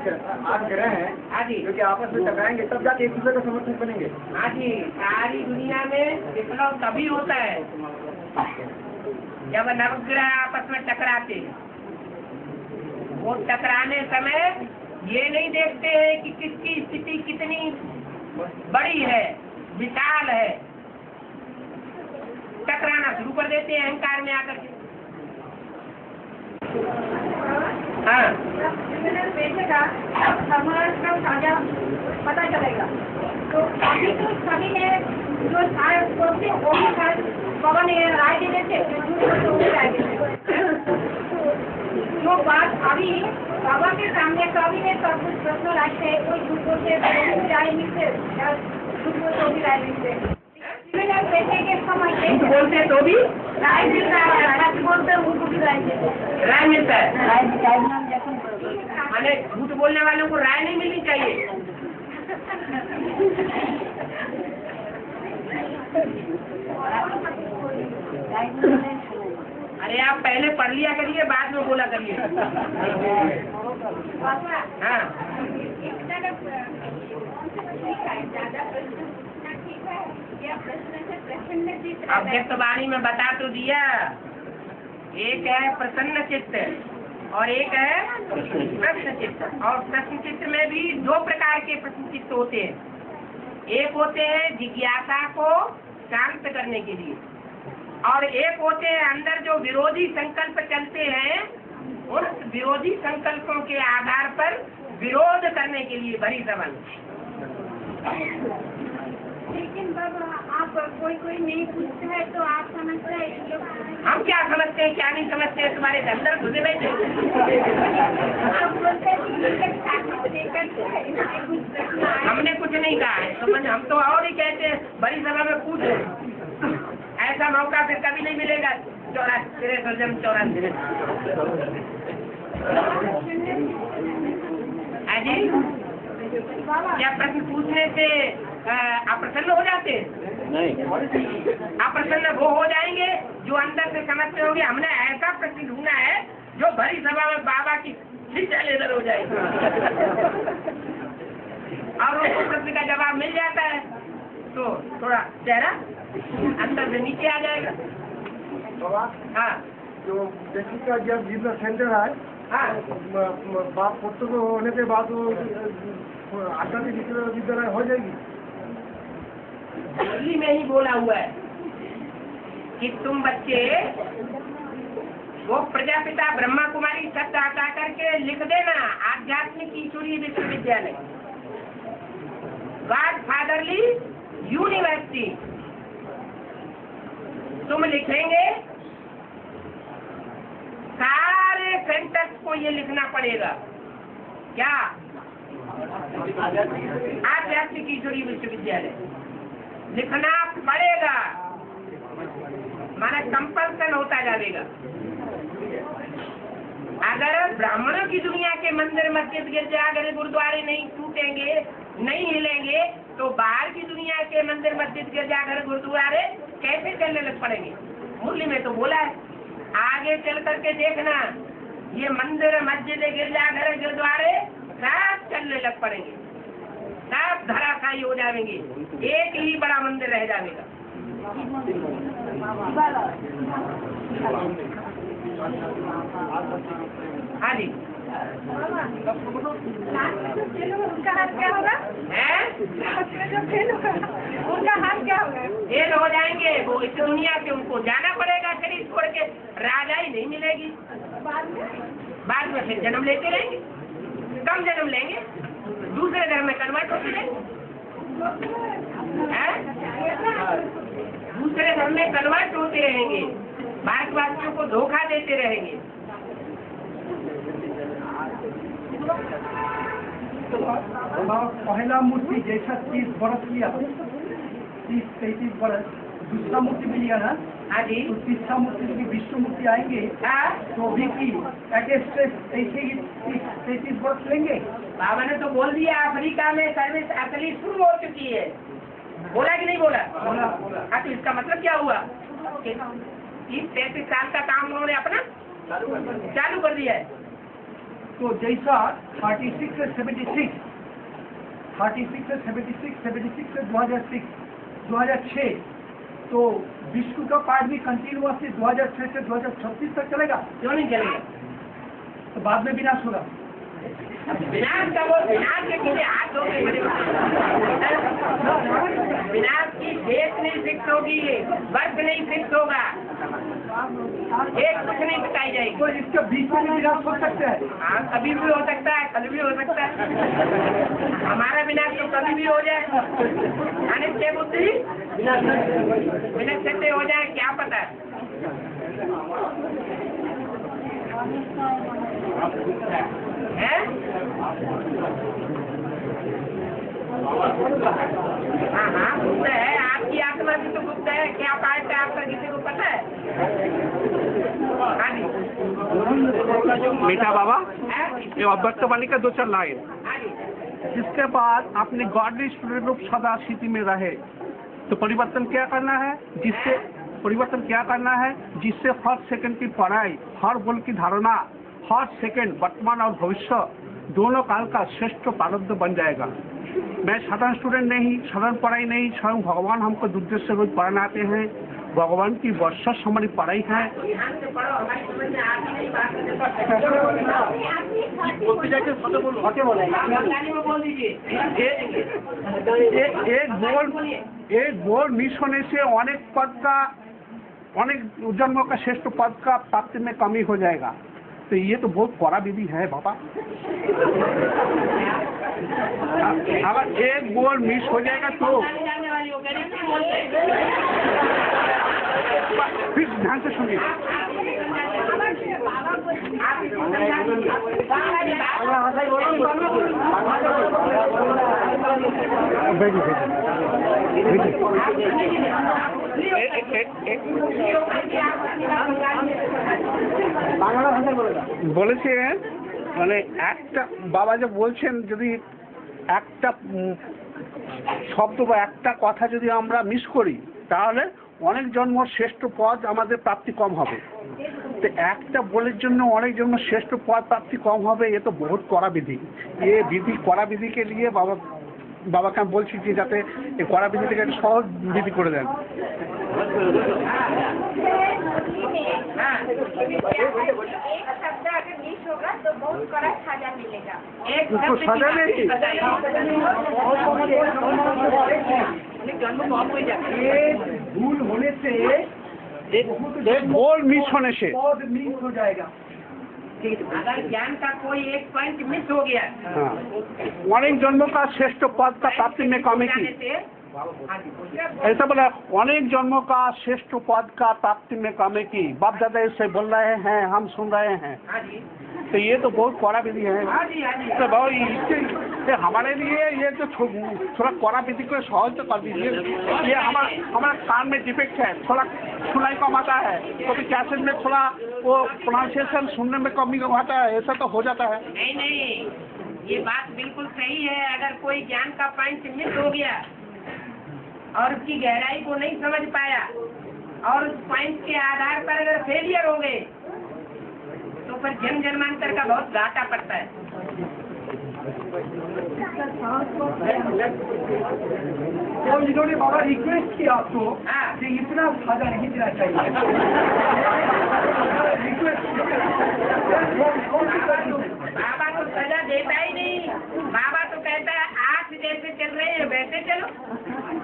ग्रह हैं, हाँ जी, जो कि आपस में टकराएंगे तब जाके एक दूसरे का समर्थक बनेंगे। हाँ जी, सारी दुनिया में विप्लव तभी होता है जब नवग्रह आपस में टकराते। वो टकराने समय ये नहीं देखते हैं कि किसकी स्थिति कितनी बड़ी है, विशाल है, टकराना शुरू कर देते हैं अहंकार में आकर के। हाँ, बेचेगा हमारा साझा पता चलेगा। तो अभी तो सभी ने जो सोचते वो भी बाबा ने राय दे देते, जो बात अभी बाबा के सामने कभी ने सब कुछ प्रश्न रखते हैं, कोई झूठ बोलते राय मिलते, झूठ बोलते भी राय मिलते, पैसे के समय बोलते तो भी राय मिलता है, सच बोलते उनको भी राय मिलता है, राय मिलता है। राय माने झूठ बोलने वालों को राय नहीं मिलनी चाहिए। अरे आप पहले पढ़ लिया करिए, बाद में बोला करिए। हाँ, अव्यक्त वाणी में बता तो दिया, एक है प्रसन्न चित्त और एक है प्रश्न चित्त। और प्रश्न चित्त में भी दो प्रकार के प्रश्न चित्त होते हैं। एक होते हैं जिज्ञासा को शांत करने के लिए, और एक होते हैं अंदर जो विरोधी संकल्प चलते हैं, उन विरोधी संकल्पों के आधार पर विरोध करने के लिए भरी सवाल। लेकिन बाबा आप कोई नहीं पूछते है तो आप समझते हैं, हम क्या समझते हैं क्या नहीं समझते हैं, तुम्हारे अंदर घुसे बैठे। आप बोलते हमने कुछ नहीं कहा है, समझ हम तो और ही कहते हैं बड़ी सभा में पूछो। ऐसा मौका फिर कभी नहीं मिलेगा। 84 जी, क्या प्रश्न पूछने से अप्रसन्न हो जाते हैं? नहीं, अप्रसन्न वो हो जाएंगे जो अंदर से समझते होंगे हमने ऐसा प्रश्न ढूंढा है जो भरी सभा में बाबा की लेदर हो जाएगी। और उस प्रश्न का जवाब मिल जाता है तो थोड़ा चेहरा अंदर से नीचे आ जाएगा। हाँ, जो बेसिक का जब जितना सेंटर है, हाँ, बात पुस्तक होने के बाद वो आचार्य विद्यालय हो जाएगी। दिल्ली में ही बोला हुआ है कि तुम बच्चे वो प्रजापिता ब्रह्मा कुमारी शब्द हटा करके लिख देना आध्यात्मिक ईश्वरीय विश्वविद्यालय, गॉड फादरली यूनिवर्सिटी। तुम लिखेंगे, सारे सेंटेंस को ये लिखना पड़ेगा। क्या? आध्यात्मिक ईश्वरीय विश्वविद्यालय लिखना पड़ेगा, माना कंपल्सन होता जाएगा। अगर ब्राह्मणों की दुनिया के मंदिर मस्जिद गिरजाघर गुरुद्वारे नहीं टूटेंगे, नहीं हिलेंगे, तो बाहर की दुनिया के मंदिर मस्जिद गिरजाघर गुरुद्वारे कैसे चलने लग पड़ेंगे? मुरली में तो बोला है, आगे चल करके देखना ये मंदिर मस्जिद गिरजाघर गुरुद्वारे सब चलने लग पड़ेंगे, सब धराशायी हो जाएंगे, एक ही बड़ा मंदिर रह जाएगा। हाँ जी, उनका हाल क्या होगा? उनका हाल क्या होगा? फेल हो जाएंगे वो इस दुनिया से, उनको जाना पड़ेगा शरीर छोड़ के, राजा ही नहीं मिलेगी। बाद में फिर जन्म लेते रहेंगे, कम जन्म लेंगे, दूसरे धर्म में कन्वर्ट होते रहेंगे, दूसरे धर्म में कन्वर्ट होते रहेंगे, भारतवासियों को धोखा देते रहेंगे। पहला मूर्ति जैसा 30 बरस किया, 30-33 बरस, दूसरा मूर्ति भी लिया ना। हाँ जी, तो तीसरा मूर्ति की विष्णु मूर्ति आएंगे तो भी की ऐसे ही 33 बरस लेंगे। बाबा ने तो बोल दिया अफ्रीका में सर्विस असली शुरू हो चुकी है, बोला कि नहीं बोला? बोला। हाँ, तो इसका मतलब क्या हुआ कि 30-33 साल का काम उन्होंने अपना चालू कर दिया है। तो जैसा 36 से 76, 36 से 76, 76 से 2006, 2006, तो विश्व का पार्ट भी कंटिन्यूअसली 2006 से 2036 तक चलेगा। क्यों नहीं चलेगा? तो बाद में विनाश होगा। विनाश का वो विनाश के पीछे हाथ धोके बड़े विनाश की डेट नहीं फिक्स होगी, वर्ष नहीं फिक्स होगा, एक कुछ नहीं बताई जाएगी। तो इसके बीच में भी विनाश हो सकता है। हाँ, कभी भी हो सकता है, कभी भी हो सकता है। हमारा विनाश तो कभी भी हो जाए, अनित्य बुद्धि विनश्यते हो जाए, क्या पता है। हाँ हाँ गुप्त है, आपकी आत्मा भी तो गुप्त है। क्या पार्ट है आपका, किसी को पता है? हाँ जी बेटा बाबा, ये अव्यक्त वाणी का 2-4 लाइन। जिसके बाद अपने गॉडली स्पिरिट रूप सदा स्थिति में रहे, तो परिवर्तन क्या करना है? जिससे हर सेकंड की पढ़ाई, हर बोल की धारणा, हर सेकंड वर्तमान और भविष्य दोनों काल का श्रेष्ठ प्रारब्ध बन जाएगा। मैं साधारण स्टूडेंट नहीं, साधारण पढ़ाई नहीं, स्वयं भगवान हमको दूर से रोज पढ़ाने आते हैं। भगवान की वर्षा से हमारी पढ़ाई है। एक बोल मिस होने से अनेक जन्मों का श्रेष्ठ पद का प्राप्ति में कमी हो जाएगा। तो ये तो बहुत कड़ा विधि है बाबा। अगर एक बोल मिस हो जाएगा तो फिर ध्यान से सुनिए। বলেছেন মানে একটা বাবা যে বলছেন যদি একটা শব্দ বা একটা কথা যদি আমরা মিস করি তাহলে অনেক জন্ম শ্রেষ্ঠ পদ আমাদের প্রাপ্তি কম হবে। তো একটা বলের জন্য অনেক জন্ম শ্রেষ্ঠ পদ প্রাপ্তি কম হবে, ये तो बहुत कड़ा विधि। ये विधि कड़ा विधि के लिए বাবাকে আমি বলছি যে যাতে এই কড়া বিধি থেকে একটা সহজ বিধি করে দেন। সাজা নেই, भूल होने से एक बोल मिस होने से पद मिस हो जाएगा। अगर ज्ञान का कोई एक पॉइंट मिस हो गया, अनेक जन्मों का श्रेष्ठ पद का प्राप्ति में कमी की, ऐसा बोला अनेक जन्मों का श्रेष्ठ पद का प्राप्ति में कमी की। बाप दादा इससे बोल रहे हैं, हम सुन रहे हैं। तो ये तो बहुत कड़ा विधि है। तो भाई इससे हमारे लिए ये तो थोड़ा कड़ा विधि को सहज तो कर दीजिए। ये हमारा कान में डिफेक्ट है, थोड़ा सुनाई कम आता है, कभी कैसेट में थोड़ा वो प्रोनाउंसिएशन सुनने में कमी आता है, ऐसा तो हो जाता है। नहीं, ये बात बिल्कुल सही है। अगर कोई ज्ञान का पॉइंट मिस हो गया और उसकी गहराई को नहीं समझ पाया और उस पॉइंट के आधार पर अगर फेलियर हो गए तो फिर जन्म जन्मांतर का बहुत घाटा पड़ता है। तो इन्होंने बाबा रिक्वेस्ट किया आपको कि इतना सजा नहीं देना चाहिए। बाबा तो सजा देता ही नहीं। बाबा तो कहता है आज जैसे चल रहे हैं वैसे चलो,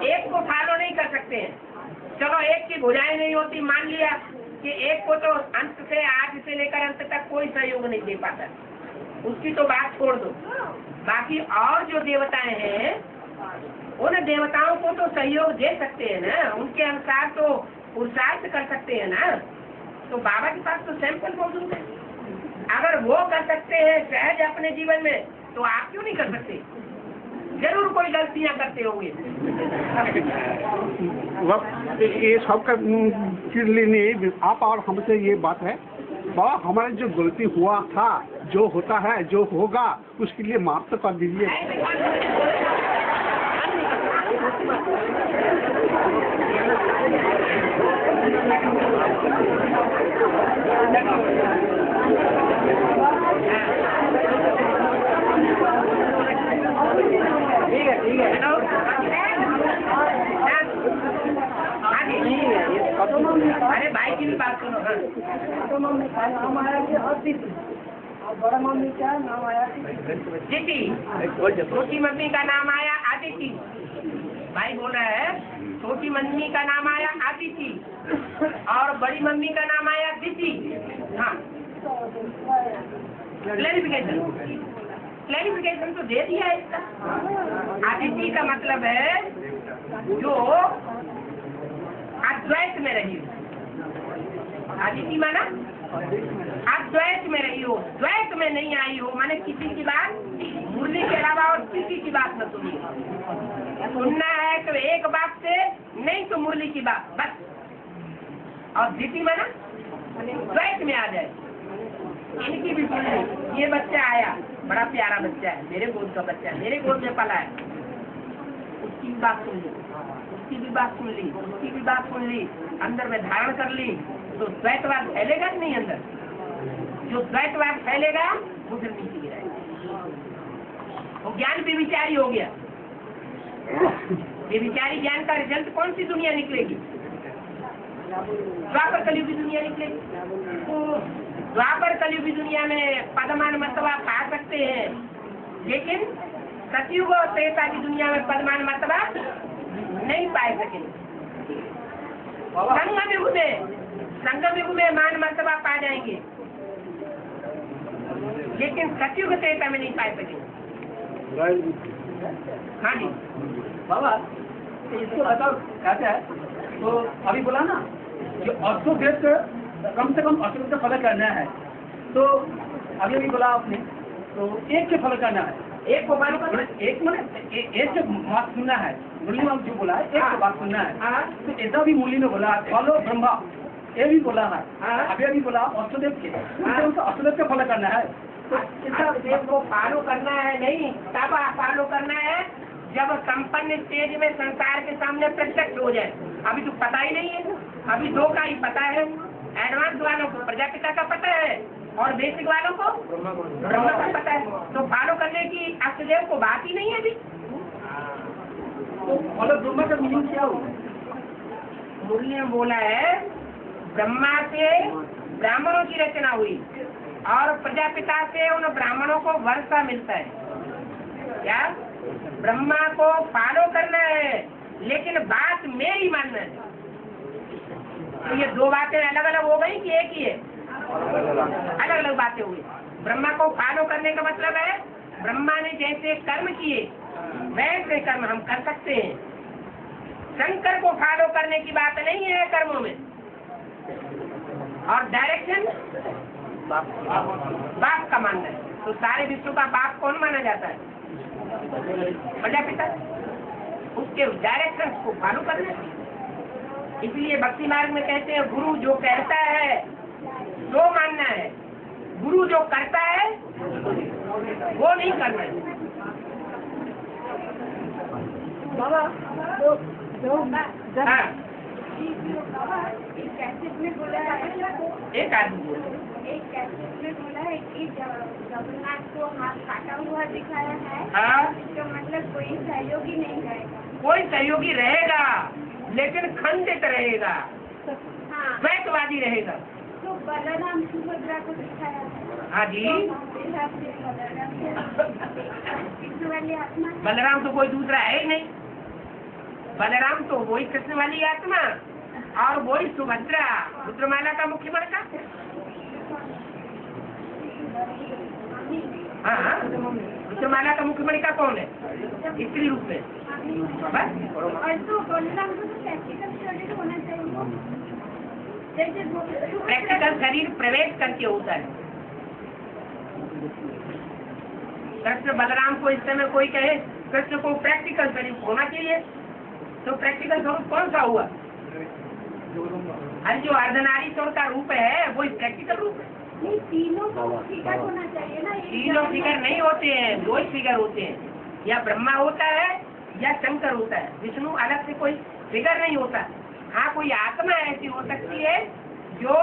एक को फॉलो नहीं कर सकते हैं। चलो एक की भुजाएं नहीं होती, मान लिया कि एक को तो अंत से आज से लेकर अंत तक कोई सहयोग नहीं दे पाता, उसकी तो बात छोड़ दो। बाकी और जो देवताएं हैं उन देवताओं को तो सहयोग दे सकते हैं ना, उनके अनुसार तो पुरुषार्थ कर सकते हैं ना। तो बाबा के पास तो सैंपल मौजूद है। अगर वो कर सकते हैं सहज अपने जीवन में, तो आप क्यों नहीं कर सकते? जरूर कोई गलतियां करते होंगे। ये सबका नहीं, आप और हमसे ये बात है बाबा, हमारा जो गलती हुआ था, जो होता है, जो होगा, उसके लिए माफ तो कर दीजिए। ठीक है अरे भाई की भी बात सुनो। हमारा ये अतिथि बड़ा मम्मी का नाम आया दीदी, छोटी मम्मी का नाम आया आदिति। भाई बोल रहा है छोटी मम्मी का नाम आया आदिति और बड़ी मम्मी का नाम आया दीदी। हाँ, क्लैरिफिकेशन तो दे दिया है इसका। आदिति का मतलब है जो अद्वैत में रही हो। आदिति माना अद्वैत में रही हो, द्वैत में नहीं आई हो, माने किसी की बात मुरली के अलावा और किसी की बात न सुनी। सुनना है तो एक बात से, नहीं तो मुरली की बात बस। और दीदी माना द्वैत में आ जाए, इनकी भी सुन ली। ये बच्चा आया, बड़ा प्यारा बच्चा है, मेरे गोद का बच्चा है, मेरे गोद में पला है, उसकी भी बात सुन ली, उसकी भी बात सुन ली, उसकी भी बात सुन ली, अंदर में धारण कर ली, तो द्वैतवाद फैलेगा कि नहीं अंदर? जो द्वैतवाद फैलेगा वो फिर नीचे गिराएगा। वो ज्ञान बेविचारी हो गया। बेविचारी ज्ञान का रिजल्ट कौन सी दुनिया निकलेगी? द्वापर कलयुग की दुनिया निकलेगी। द्वापर कलयुग की दुनिया में पदमान मर्तबा पा सकते हैं, लेकिन सतयुग और त्रेता की दुनिया में पदमान मर्तबा नहीं पाए सकेंगे। संगम युग में मान मर्तबा पा जाएंगे, लेकिन सतयुग त्रेता में नहीं पाए सकेंगे। हाँ जी बाबा, इसको बताओ कहते हैं, तो अभी बोला ना जो अर्थोवेद कम से कम अर्थोवेद का फॉलो करना है, तो अभी अभी बोला आपने, तो एक के फॉलो करना है, एक को फॉलो करना, एक मैंने एक जो बात सुनना है, मुरली में जो बोला है एक को बात सुनना है, तो ऐसा भी मुरली में बोला है फॉलो ब्रह्मा, ये भी बोला है, अभी अभी बोला अर्थोवेद के, उनको अर्थोवेद का फॉलो करना है। तो अर्थोवेद को फॉलो करना है नहीं, तब फॉलो करना है जब संपन्न स्टेज में संसार के सामने प्रत्यक्ष हो जाए। अभी तो पता ही नहीं है, अभी दो का ही पता है। एडवांस वालों को प्रजापिता का पता है और बेसिक वालों को ब्रह्मा का पता है, तो फॉलो करने की अष्टदेव को बात ही नहीं है अभी। तो फॉलो ब्रह्मा का मीनिंग क्या हो? मुरली ने बोला है ब्रह्मा से ब्राह्मणों की रचना हुई और प्रजापिता से उन ब्राह्मणों को वर्षा मिलता है। क्या ब्रह्मा को फॉलो करना है, लेकिन बात मेरी मानना है। तो ये दो बातें अलग अलग हो गई कि एक ही है? अलग अलग बातें हुई। ब्रह्मा को फॉलो करने का मतलब है ब्रह्मा ने जैसे कर्म किए वैसे कर्म हम कर सकते हैं। शंकर को फॉलो करने की बात नहीं है कर्मों में। और डायरेक्शन बाप का मानना है। तो सारे विश्व का बाप कौन माना जाता है? प्रजापिता। उसके डायरेक्शन को फॉलो करना है। इसलिए भक्ति मार्ग में कहते हैं गुरु जो कहता है वो मानना है, गुरु जो करता है वो नहीं करना है। बाबा हाँ, एक कैसेट में बोला है, एक आदमी एक कैसेट में बोला है कि जगन्नाथ को हाथ काटा हुआ दिखाया है। हाँ, इसका मतलब कोई सहयोगी नहीं रहेगा। कोई सहयोगी रहेगा लेकिन खंडित रहेगा, हाँ, द्वैतवादी रहेगा। तो बलराम सुभद्रा को दिखाया है। हाँ जी, कृष्ण वाली आत्मा, बलराम तो कोई दूसरा है ही नहीं। बलराम तो वही कृष्ण वाली आत्मा और वही सुभद्रा रुद्रमाला का मुख्य मणका। हाँ, रुद्रमाला का मुख्य मणिका कौन है? स्त्री रूप में। बस। और तो बलराम को तो प्रैक्टिकल शरीर होना चाहिए। जैसे प्रैक्टिकल शरीर प्रवेश करके होता है। कृष्ण बलराम को इस समय कोई कहे कृष्ण को प्रैक्टिकल शरीर होना चाहिए, तो प्रैक्टिकल स्वरूप कौन सा हुआ? अरे जो अर्धनारीश्वर का रूप है वो प्रैक्टिकल रूप है। नहीं, तीनों को फिगर होना चाहिए ना। तीनों फिगर नहीं होते हैं, दो ही फिगर होते हैं। या ब्रह्मा होता है या शंकर होता है। विष्णु अलग से कोई फिगर नहीं होता। हाँ, कोई आत्मा ऐसी हो सकती है जो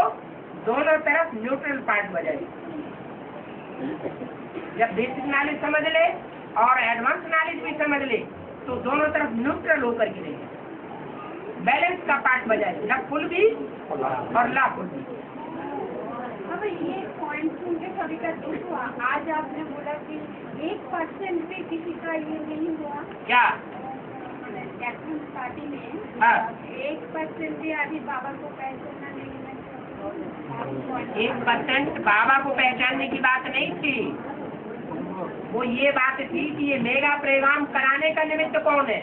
दोनों तरफ न्यूट्रल पार्ट बजाए। जब बेसिक नॉलेज समझ ले और एडवांस नॉलेज भी समझ ले तो दोनों तरफ न्यूट्रल होकर के रहेगा, बैलेंस का पार्ट बजाए, न फुल भी और ला फुल भी। बाबा ये पॉइंट सुन के सभी का दुख हुआ। आज आपने बोला कि 1% भी किसी का ये नहीं हुआ क्या कैथलिक पार्टी में। हाँ। 1% भी अभी बाबा को पहचानना नहीं है। 1% बाबा को पहचानने की बात नहीं थी, वो ये बात थी कि ये मेगा प्रोग्राम कराने का निमित्त कौन है।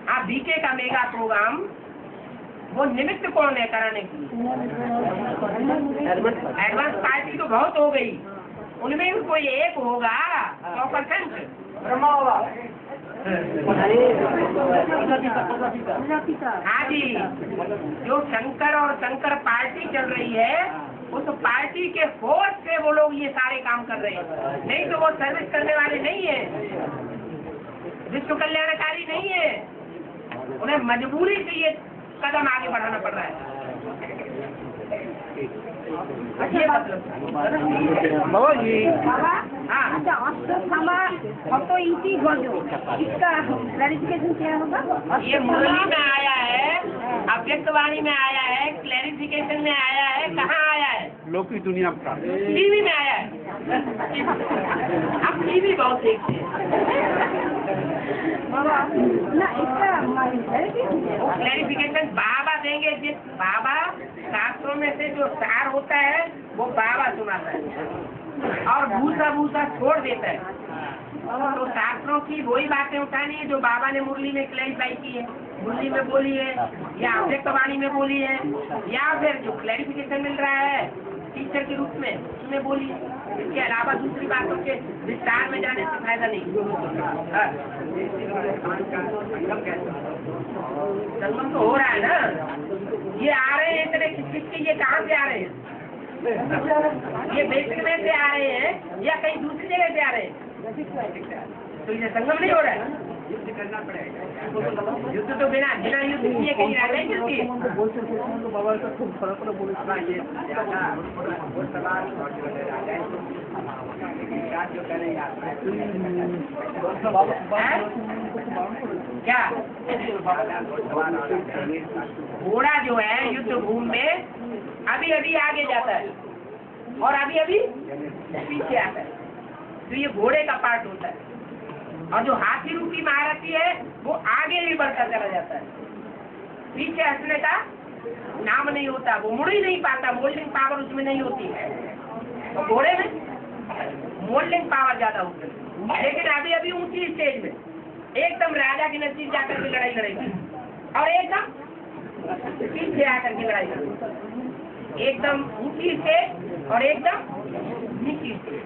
हाँ, बीके का मेगा प्रोग्राम वो निमित्त कौन है कराने की। एडवांस पार्टी तो बहुत हो गई, उनमें भी कोई एक होगा 100%। हाँ जी, जो शंकर और शंकर पार्टी चल रही है उस पार्टी के फोर्स से वो लोग ये सारे काम कर रहे हैं, नहीं तो वो सर्विस करने वाले नहीं है, विश्व कल्याणकारी नहीं है, उन्हें मजबूरी से ये कदम आगे बढ़ाना पड़ रहा है। ये मतलब बाबा हाँ, अच्छा अष्टस्थामा तो इसी गजो इसका क्लैरिफिकेशन क्या होगा। ये मुरली में आया है, अव्यक्तवाणी में आया है, क्लैरिफिकेशन में आया है, कहाँ आया है। लौकिक दुनिया का टीवी में आया है। अब टीवी बहुत देखते हैं। बाबा ना इसका क्लैरिफिकेशन बाबा देंगे, जिस बाबा शास्त्रों में से जो सार होता है वो बाबा सुनाता है और भूसा भूसा छोड़ देता है। तो शास्त्रों की वही बातें उठानी है जो बाबा ने मुरली में क्लैरिफाई की है, मुरली में बोली है या अव्यक्तवाणी में बोली है, या फिर जो क्लैरिफिकेशन मिल रहा है टीचर के रूप में उसमें बोली है। इसके अलावा दूसरी बातों के विस्तार में जाने से फायदा नहीं। संगम तो हो रहा है ना, ये आ रहे हैं इतने किसके, ये कहाँ से आ रहे हैं, ये बेचने से आ रहे हैं या कहीं दूसरी जगह से आ रहे हैं। तो ये संगम नहीं हो रहा है, युद्ध करना पड़ेगा। युद्ध तो बिना युद्ध किए कहीं रह नहीं सकती। क्या घोड़ा जो है युद्ध भूमि में अभी अभी आगे जाता है और अभी अभी पीछे आता है, तो ये घोड़े का पार्ट होता है। और जो हाथी रूपी महारथी है वो आगे भी बढ़ता चला जाता है, पीछे हटने का नाम नहीं होता, वो मुड़ ही नहीं पाता, मोल्डिंग पावर उसमें नहीं होती है। तो घोड़े में मोल्डिंग पावर ज्यादा होती है, लेकिन अभी अभी ऊंची स्टेज में एकदम राजा के नजदीक जाकर के लड़ाई लड़ेगी और एकदम पीछे आकर के लड़ाई लड़ेगी, एकदम ऊंची स्टेज और एकदम नीची स्टेज।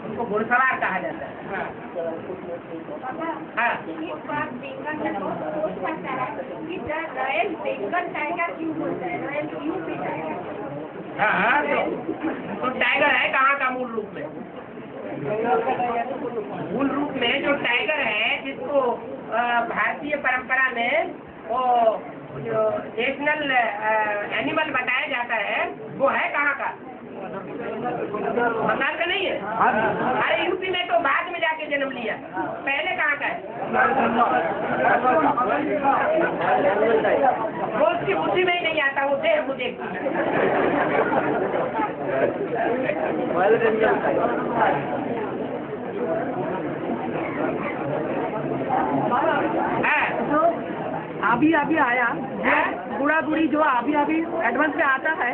उनको घुड़सवार कहा जाता है। हाँ, इस बात बेंगल में तो पूछ सकता है कि रॉयल बेंगल टाइगर क्यों बोलता है, रॉयल क्यों भी टाइगर। हाँ, तो टाइगर है कहाँ का मूल रूप में? मूल रूप में जो टाइगर है जिसको भारतीय परंपरा में वो जो नेशनल एनिमल बताया जाता है वो है कहाँ का? बंगाल का नहीं है। अरे यूपी में तो बाद में जाके जन्म लिया, पहले कहाँ का है? वो उसकी बुद्धि में ही नहीं आता, वो देह को देखती है। तो अभी अभी आया बूढ़ा बूढ़ी जो अभी अभी एडवांस में आता है,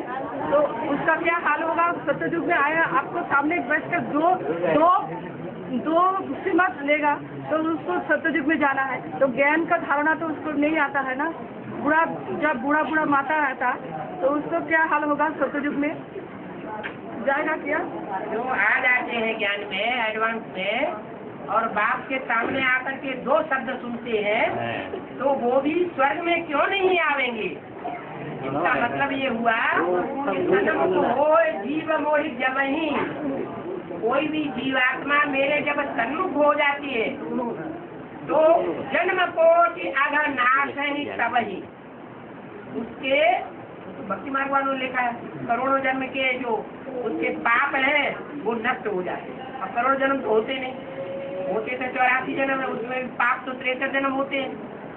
तो उसका क्या हाल होगा? सत्ययुग में आया, आपको सामने बैठकर दो श्रीमत लेगा तो उसको सत्ययुग में जाना है, तो ज्ञान का धारणा तो उसको नहीं आता है ना। जब बूढ़ा माता आता तो उसको क्या हाल होगा? सत्ययुग में जाएगा क्या? जो आ जाते हैं ज्ञान में एडवांस में और बाप के सामने आकर के दो शब्द सुनते हैं तो वो भी स्वर्ग में क्यों नहीं आवेंगे? इसका मतलब ये हुआ हो जीव मोहित जब ही कोई भी जीवात्मा मेरे जब सन्मुख हो जाती है तो जन्म कोटि अघ नाश ही तब ही उसके भक्ति मार्ग वालों ने लिखा है करोड़ों जन्म के जो उसके पाप हैं वो नष्ट हो जाते हैं। और करोड़ जन्म तो होते नहीं, होते थे 84 जन्म है, उसमें पाप तो 63 जन्म होते हैं।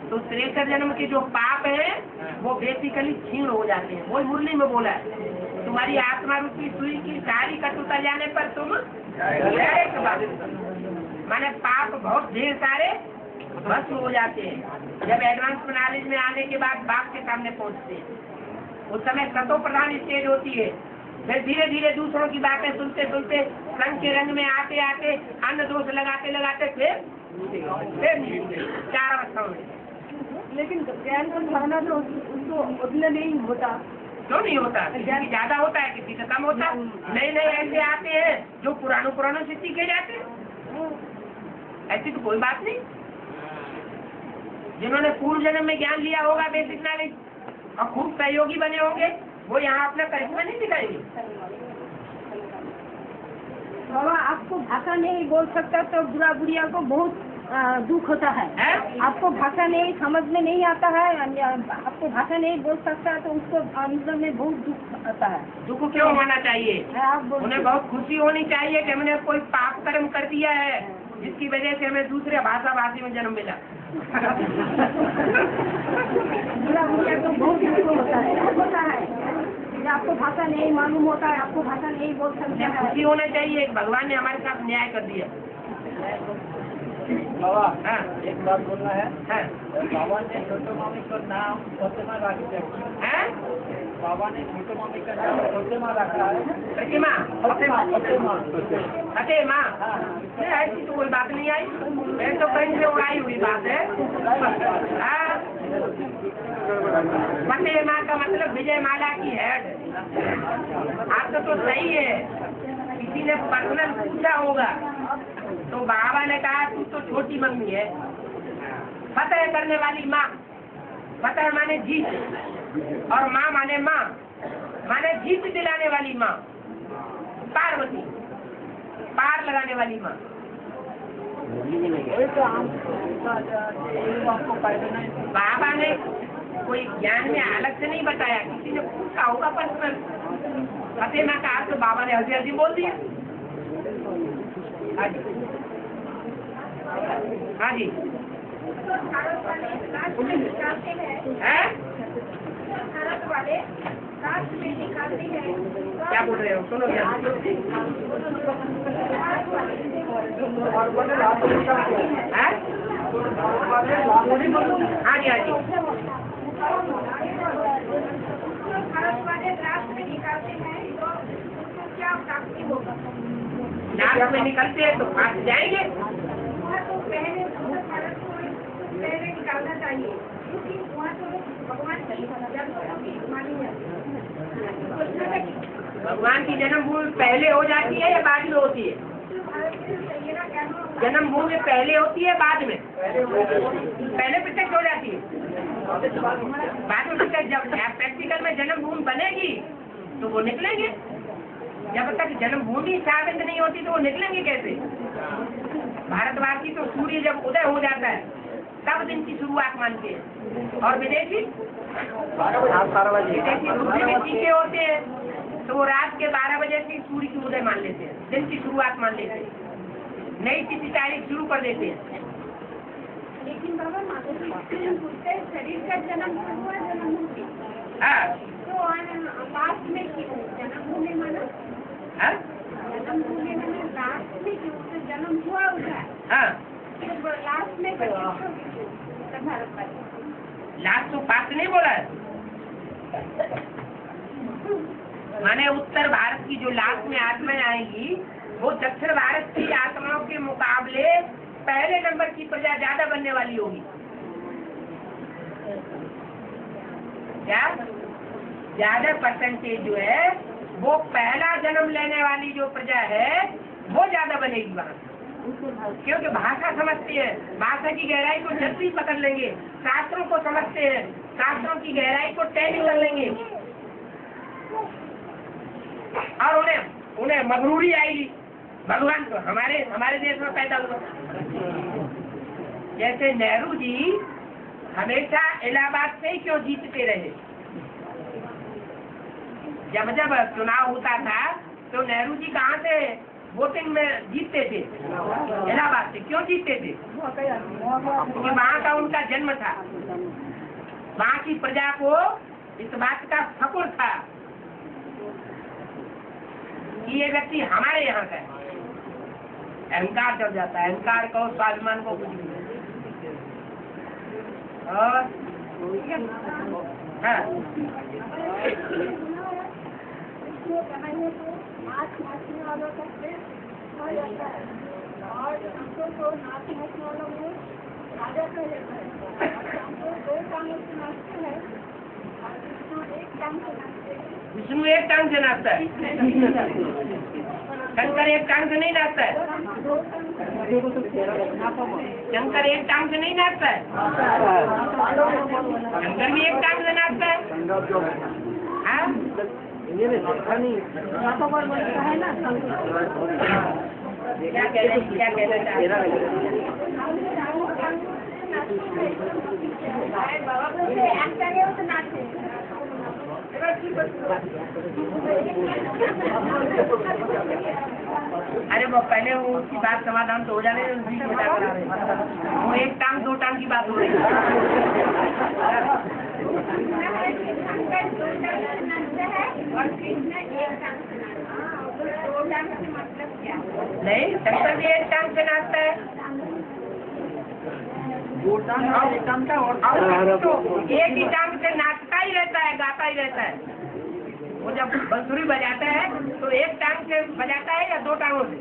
तो तिरेसठ जन्म के जो पाप हैं वो बेसिकली क्षीण हो जाते हैं। वही मुरली में बोला है, तुम्हारी आत्मा रूपी सुई की सारी कटुता जाने पर तुम माने पाप बहुत ढेर सारे भस्म हो जाते हैं। जब एडवांस नॉलेज में आने के बाद बाप के सामने पहुंचते हैं, उस समय सतो प्रधान स्टेज होती है। फिर धीरे धीरे दूसरों की बातें सुनते सुनते संग के रंग में आते आते अन्य दोष लगाते लगाते फिर 4 अवस्थाओं में। लेकिन ज्ञान का धारणा तो उसको उतना नहीं होता। क्यों नहीं होता? किसी की ज्यादा होता है, किसी का कम होता है। नए नए ऐसे आते हैं जो पुरानों से सीखे जाते हैं। ऐसी तो कोई बात नहीं। जिन्होंने पूर्व जन्म में ज्ञान लिया होगा, बेसिक नॉलेज, और खूब सहयोगी बने होंगे, वो यहाँ अपना करिश्मा नहीं दिखाएंगे। बाबा आपको भाषा नहीं बोल सकता तो बुरा बुढ़िया को बहुत दुख होता है। आपको भाषा नहीं समझ में नहीं आता है, आपको भाषा नहीं बोल सकता तो उसको अंदर में बहुत दुख आता है। दुख क्यों होना चाहिए? उन्हें बहुत खुशी होनी चाहिए कि हमने कोई पाप कर्म कर दिया है जिसकी वजह से हमें दूसरे भाषा भाषी में जन्म मिला। बुरा बुढ़िया को बहुत दुख होता है। आपको भाषा नहीं मालूम होता है, आपको भाषा नहीं बोल सकते हैं। खुशी होना चाहिए, भगवान ने हमारे साथ न्याय कर दिया। बाबा हाँ। एक बात बोलना है। हाँ। बाबा ने छोटे मामी का नाम प्रतिमा रखा है। बाबा ने छोटे मामी का नाम प्रतिमा रखा है। प्रतिमा फतेमा। ऐसी तो कोई बात नहीं आई, मैं तो कहीं से उड़ाई हुई बात है। फतेमा का मतलब विजय माला की हेड। आपका तो सही है, किसी ने पर्सनल पूछा होगा तो बाबा ने कहा तू तो छोटी मम्मी है। फतेह करने वाली माँ, फतेह माने जीत, और माँ माने माँ, माने जीत दिलाने वाली माँ। पार्वती, पार लगाने वाली माँ। बाबा ने कोई ज्ञान में अलग से नहीं बताया, किसी ने पूछा होगा पर्सनल। फतेमा का अर्थ बाबा ने हल्दी हल्दी बोल दिया। हाँ जी। क्या बोल रहे हो? सुनो क्या? हाँ जी हाँ जी। लास्ट में निकलते हैं तो फांस जाएंगे। पहले निकालना चाहिए क्योंकि वहाँ तो भगवान की जन्मभूमि पहले हो जाती है या बाद में होती है? जन्मभूमि पहले होती है बाद में? पहले प्रत्यक्ष हो जाती है, बाद में प्रत्यक्ष। जब प्रैक्टिकल में जन्मभूमि बनेगी तो वो निकलेंगे। जब तक जन्मभूमि साबित नहीं होती तो वो निकलेंगे कैसे? भारतवासी तो सूर्य जब उदय हो जाता है तब दिन की शुरुआत मानते हैं, और विदेशी दूसरे में सीखे होते हैं तो वो रात के 12 बजे से सूर्य की उदय मान लेते हैं, दिन की शुरुआत मान लेते हैं, नई तिथि तारीख शुरू कर देते हैं। लेकिन बाबा शरीर का जन्म हुआ जन्मभूमि, तो लास्ट में जन्मभूमि माना, जन्मभूमि माना लास्ट में क्यों जन्म हुआ उसका, लास्ट में लास्ट तो पास नहीं बोला है, माने उत्तर भारत की जो लास्ट में आत्माएं आएंगी वो दक्षिण भारत की आत्माओं के मुकाबले पहले नंबर की प्रजा ज्यादा बनने वाली होगी। क्या ज्यादा परसेंटेज जो है वो पहला जन्म लेने वाली जो प्रजा है वो ज्यादा बनेगी वहाँ, क्योंकि भाषा समझती है, भाषा की गहराई को जल्दी पकड़ लेंगे, शास्त्रों को समझते हैं, शास्त्रों की गहराई को टैली कर लेंगे, और उन्हें मगरूरी आएगी भगवान को। हमारे देश में पैदा हुआ, जैसे नेहरू जी हमेशा इलाहाबाद से क्यों जीतते रहे? जब चुनाव होता था तो नेहरू जी कहाँ से वोटिंग में जीतते थे? इलाहाबाद से। क्यों जीतते थे? क्योंकि वहाँ का उनका जन्म था, वहाँ की प्रजा को इस बात का फक्र था कि ये व्यक्ति हमारे यहाँ का है। अहंकार चढ़ जाता है, अहंकार को, स्वाभिमान को कुछ नहीं। और हाँ, और हमको तो नाच नाचने वालों में राजा का रहता है, हमको दो टांगों से नाचते हैं और विष्णु एक टांग से नाचते हैं। विष्णु एक टांग से नाचता है, शंकर एक टांग से नहीं नाचता है। शंकर एक टांग से नहीं नाचता है, शंकर भी एक टांग से नाचता है। हाँ? क्या कहना चाह रहे अरे वो पहले वो उसकी बात समाधान तो हो जाने उसी को बता करा रहे। वो एक टांग दो टांग की बात हो रही नहीं, शंकर भी एक टांग से नाचता है। एक ही टांग से नाचता ही रहता है, गाता ही रहता है। वो जब बंसुरी बजाता है तो एक टांग से बजाता है या दो टांगों से?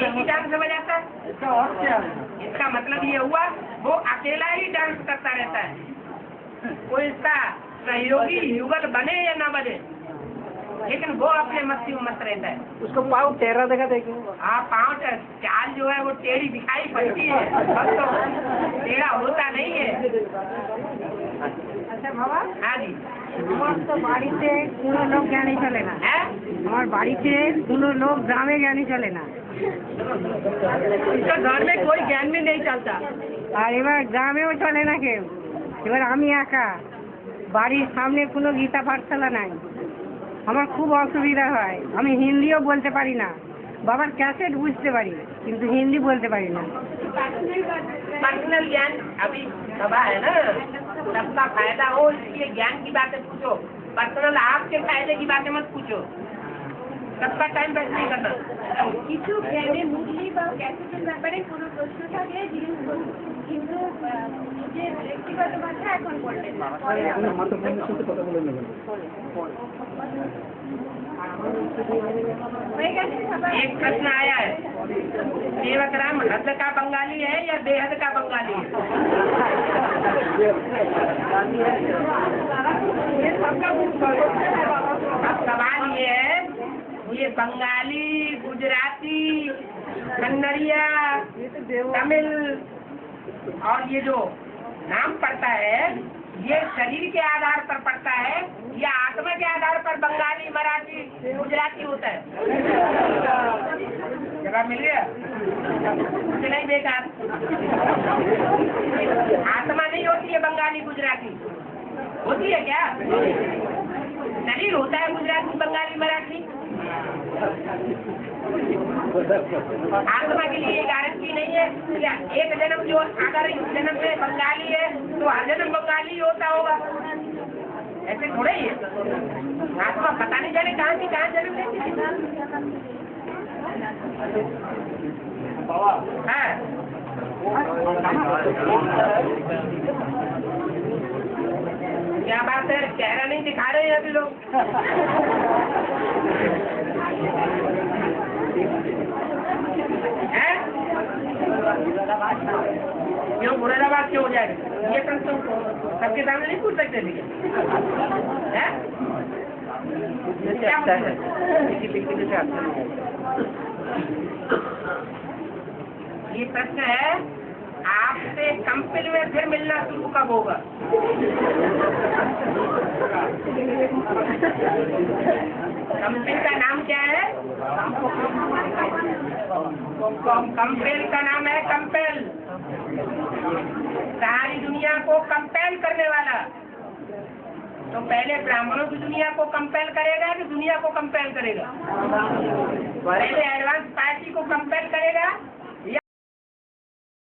एक ही टांग से बजाता है। इसका मतलब ये हुआ वो अकेला ही डांस करता रहता है, कोई इसका सहयोगी युगल बने या ना बने, लेकिन वो अपने मस्ती में मस्त रहता है। उसको पाँव टेढ़ा देखा देखे। हाँ, पाँव चाल जो है वो टेढ़ी दिखाई पड़ती है, बस तो टेढ़ा होता नहीं है। अच्छा बाबा, हाँ जी, तो बाड़ी से কোনো লোক জ্ঞানী চলে না। है আমার বাড়িতে কোনো লোক গ্রামে জ্ঞানী চলে না। इसका घर में कोई ज्ञान में नहीं चलता। আর এবার গ্রামেও চলে না কেউ। এবার আমি একা, বাড়ির সামনে কোনো গীতা পাঠশালা নাই, আমার খুব অসুবিধা হয়। আমি হিন্দিও বলতে পারি না, বাবার ক্যাসেট বুঝতে পারি কিন্তু হিন্দি বলতে পারি না। पर्सनल ज्ञान अभी सभा है ना, सबका फायदा हो इसलिए ज्ञान की बातें पूछो। पर्सनल आपके फायदे की बातें मत पूछो, सबका टाइम वेस्ट नहीं करना। কিছু জ্ঞানের মূল্যি বা ক্যাসেটের ব্যাপারে কোনো প্রশ্ন থাকলে জিজ্ঞেস করুন, কিন্তু নিজের ব্যক্তিগত কথা এখন বলবেন না। হয়ে গেছে সবাই? एक प्रश्न आया है, सेवक राम हद का बंगाली है या बेहद का बंगाली है? अब सवाल ये है, ये बंगाली, गुजराती, कन्नड़िया, तमिल और ये जो नाम पड़ता है ये शरीर के आधार पर पड़ता है या आत्मा के आधार पर बंगाली, मराठी, गुजराती होता है? जवाब मिल गया? कुछ नहीं बेकार। आत्मा नहीं होती है बंगाली गुजराती, होती है क्या? शरीर होता है गुजराती, बंगाली, मराठी। आत्मा के लिए गारंटी नहीं है क्या एक जन्म जो अगर इस जन्म में बंगाली है तो हर जन्म बंगाली होता होगा? ऐसे थोड़ा ही है। आत्मा पता नहीं जाने कहाँ की कहाँ जन्म लेती है। हाँ, क्या बात है, चेहरा नहीं दिखा रहे हैं अभी लोग। है क्यों मुरादाबाद क्यों हो जाएगा? ये प्रश्न सबके सामने नहीं पूछ सकते थे हैं? क्या है? ये प्रश्न है, आपसे कंपिल में फिर मिलना शुरू कब होगा? कंपिल का नाम क्या है? कंपेल का नाम है कंपेल, सारी दुनिया को कंपेल करने वाला। तो पहले ब्राह्मणों की दुनिया को कंपेल करेगा कि दुनिया को कंपेल करेगा? पहले एडवांस पार्टी को कंपेल करेगा